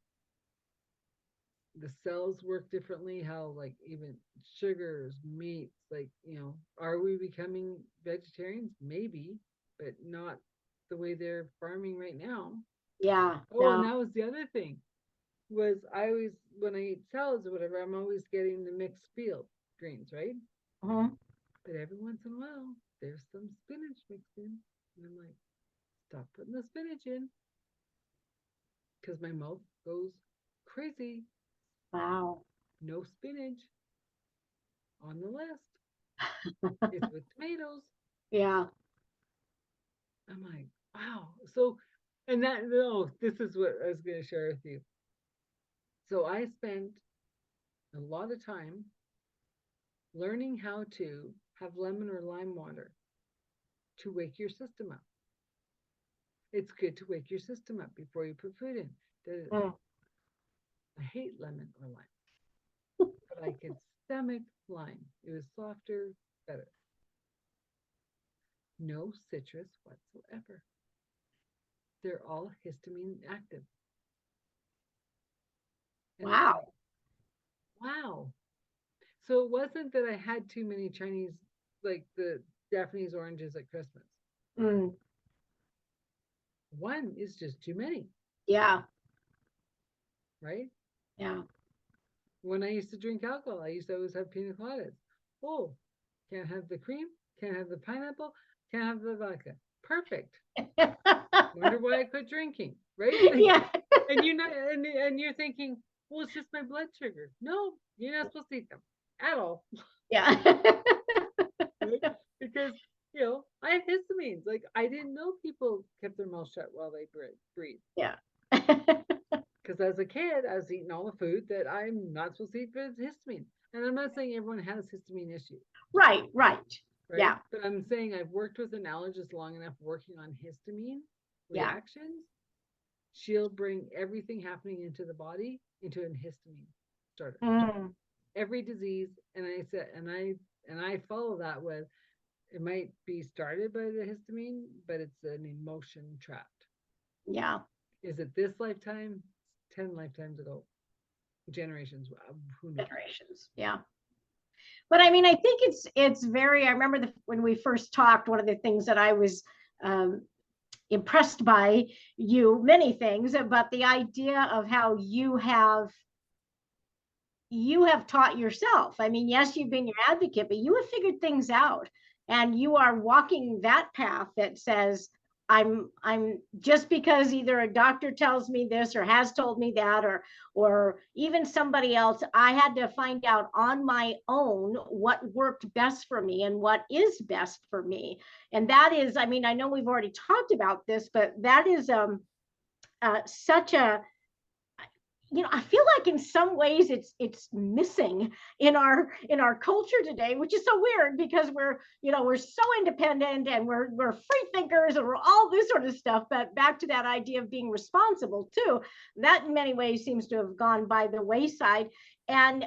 cells work differently, how, like, even sugars, meats, like, are we becoming vegetarians? Maybe, but not the way they're farming right now. Yeah. Oh, and No. that was the other thing, was I always, when I eat salads or whatever, I'm always getting the mixed field greens, right? Mhm. But every once in a while, there's some spinach mixed in. And I'm like, stop putting the spinach in, because my mouth goes crazy. Wow. No spinach on the list. It's with tomatoes. Yeah. I'm like, wow. So, and that, no, this is what I was going to share with you. So I spent a lot of time learning how to have lemon or lime water to wake your system up. It's good to wake your system up before you put food in. Mm. I hate lemon or lime, but I could stomach lime. It was softer, better. No citrus whatsoever. They're all histamine active. And I'm like, Wow. wow. So it wasn't that I had too many Chinese, like the Japanese oranges at Christmas. Mm. One is just too many, Yeah. right? Yeah. When I used to drink alcohol, I used to always have pina coladas. Oh, can't have the cream, can't have the pineapple, can't have the vodka. Perfect. Wonder why I quit drinking, right? Like, Yeah. and you're not, and you're thinking, well, it's just my blood sugar. No, you're not supposed to eat them at all, Yeah. right? Because I have histamines. Like, I didn't know people kept their mouth shut while they breathe. Yeah. Because as a kid, I was eating all the food that I'm not supposed to eat with histamine. And I'm not saying everyone has histamine issues, Right. Right. right? Yeah. But I'm saying I've worked with an allergist long enough working on histamine Yeah. reactions. She'll bring everything happening into the body into an histamine starter. Mm. Every disease, and I said, and I follow that with, it might be started by the histamine, but it's an emotion trapped. Yeah. Is it this lifetime? 10 lifetimes ago, generations, who knows? Generations. Yeah. But I mean, I think it's very. I remember when we first talked. One of the things that I was um, impressed by you, many things, but the idea of how you have taught yourself. I mean, yes, you've been your advocate, but you have figured things out, and you are walking that path that says, I'm just because either a doctor tells me this or has told me that, or even somebody else, I had to find out on my own what worked best for me and what is best for me. And that is, I mean, I know we've already talked about this, but that is such a, I feel like in some ways it's missing in our culture today, which is so weird because we're so independent and we're free thinkers and we're all this sort of stuff. But back to that idea of being responsible too, that in many ways seems to have gone by the wayside. And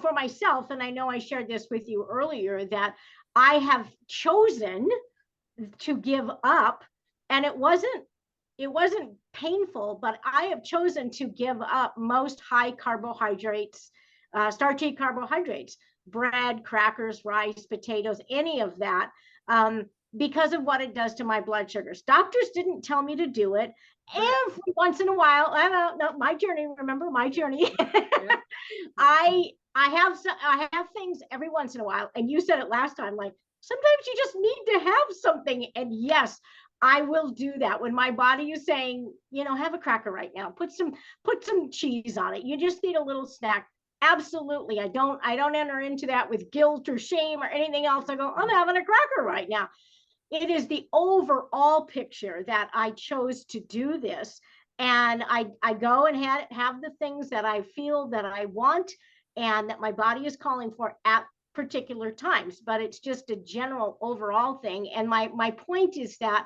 for myself, and I know I shared this with you earlier, that I have chosen to give up, and it wasn't painful, but I have chosen to give up most high carbohydrates, starchy carbohydrates, bread, crackers, rice, potatoes, any of that, because of what it does to my blood sugars. Doctors didn't tell me to do it. Every once in a while, I don't know, my journey, remember my journey. Yeah. I have things every once in a while, and you said it last time, like sometimes you just need to have something. And yes, I will do that when my body is saying, have a cracker right now, put some cheese on it, you just need a little snack. Absolutely. I don't enter into that with guilt or shame or anything else. I go, I'm having a cracker right now. It is the overall picture that I chose to do this. And I go and have the things that I feel that I want and that my body is calling for at particular times. But it's just a general overall thing. And my point is that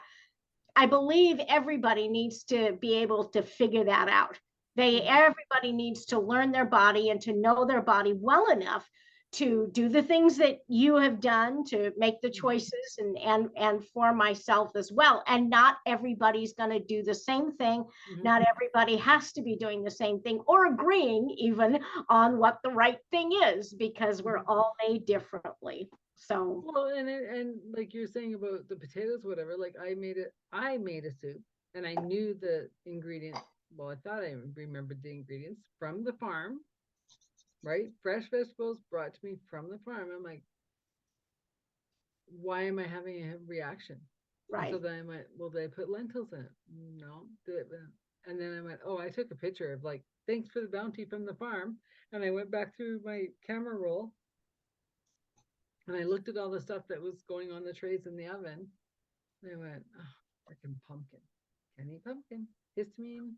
I believe everybody needs to be able to figure that out. Everybody needs to learn their body and to know their body well enough to do the things that you have done, to make the choices, and for myself as well. And not everybody's going to do the same thing. Not everybody has to be doing the same thing or agreeing even on what the right thing is, because we're all made differently. So well, and like you're saying about the potatoes, whatever, like I made a soup, and I knew the ingredients. Well, I thought I remembered the ingredients from the farm, right? Fresh vegetables brought to me from the farm. I'm like, why am I having a reaction? right. And so then I went, well, did I put lentils in it? No. And then I went, oh, I took a picture of like, thanks for the bounty from the farm. And I went back through my camera roll and I looked at all the stuff that was going on the trays in the oven. And I went, oh, freaking pumpkin. Can't eat pumpkin. Histamine.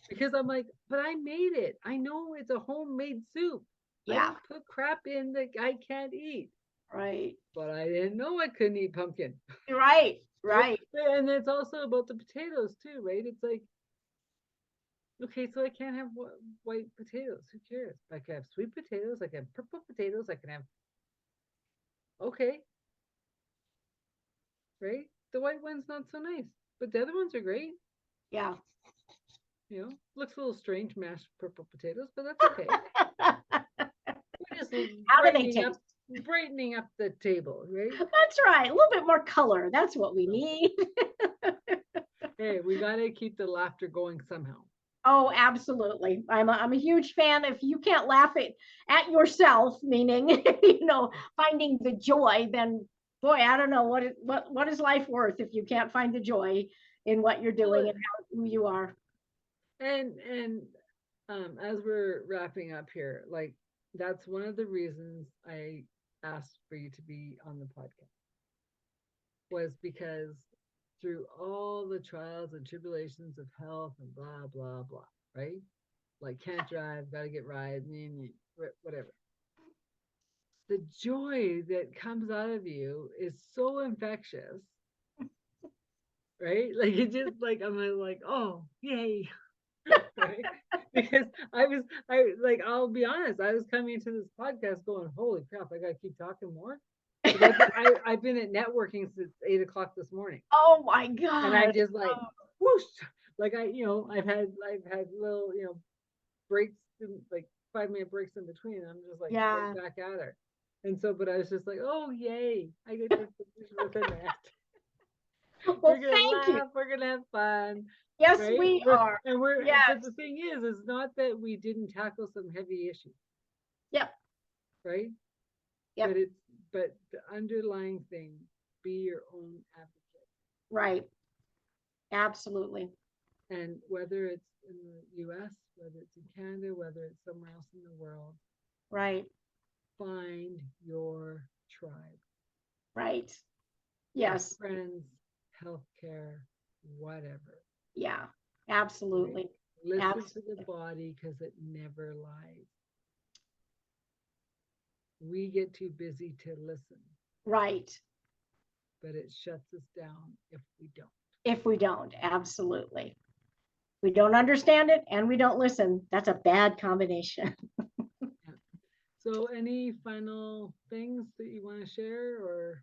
Because I'm like, but I made it. I know it's a homemade soup. Yeah. I didn't put crap in that I can't eat. Right. But I didn't know I couldn't eat pumpkin. Right. Right. And it's also about the potatoes too, right? It's like, okay, so I can't have white potatoes. Who cares? I can have sweet potatoes. I can have purple potatoes. I can have, okay, right? The white one's not so nice, but the other ones are great. Yeah. Looks a little strange, mashed purple potatoes, but that's okay. We're just how do they taste? Brightening up the table, right? That's right. A little bit more color. That's what we need. Hey, we got to keep the laughter going somehow. Oh, absolutely. I'm a huge fan. If you can't laugh at yourself, meaning, finding the joy, then boy, I don't know what is life worth if you can't find the joy in what you're doing and who you are. And as we're wrapping up here, like that's one of the reasons I asked for you to be on the podcast, was because through all the trials and tribulations of health and blah blah blah, right? Like can't drive, gotta get rides, whatever. The joy that comes out of you is so infectious, right? Like it just like I'm like, oh yay. Right? Because I'll be honest, I was coming into this podcast going, holy crap, I gotta keep talking more. I've been at networking since 8 o'clock this morning. Oh my god! And I just like whoosh, like I've had little breaks, like 5-minute breaks in between. And I'm just like right back at her. And so, but I was just like, oh yay, I get to finish with Annette. Well, we're gonna thank laugh, you. We're gonna have fun. Yes, right? We are. And we're yes. But the thing is not that we didn't tackle some heavy issues. Yep. Right? Yep. But the underlying thing, be your own advocate. Right. Absolutely. And whether it's in the US, whether it's in Canada, whether it's somewhere else in the world. Right. Find your tribe. Right. Yes. Your friends, healthcare, whatever. Yeah, absolutely. Right? Listen to the body because it never lies. We get too busy to listen. Right. But it shuts us down if we don't. If we don't, absolutely. We don't understand it and we don't listen. That's a bad combination. So any final things that you want to share, or?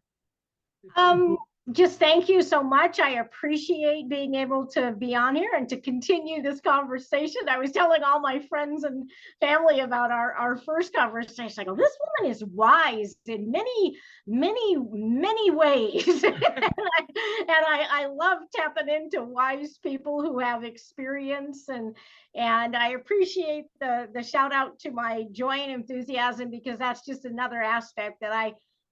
Just thank you so much. I appreciate being able to be on here and to continue this conversation. I was telling all my friends and family about our first conversation. I go, this woman is wise in many ways. and I love tapping into wise people who have experience, and I appreciate the shout out to my joy and enthusiasm, because that's just another aspect that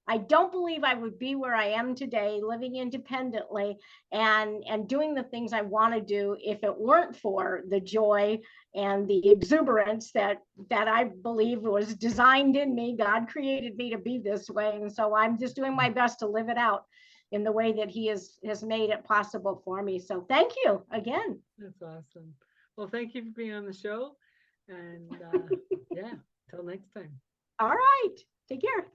I don't believe I would be where I am today, living independently and doing the things I want to do, if it weren't for the joy and the exuberance that I believe was designed in me. God created me to be this way, and so I'm just doing my best to live it out in the way that He has made it possible for me. So thank you again. That's awesome. Well, thank you for being on the show, and yeah, till next time. All right, take care.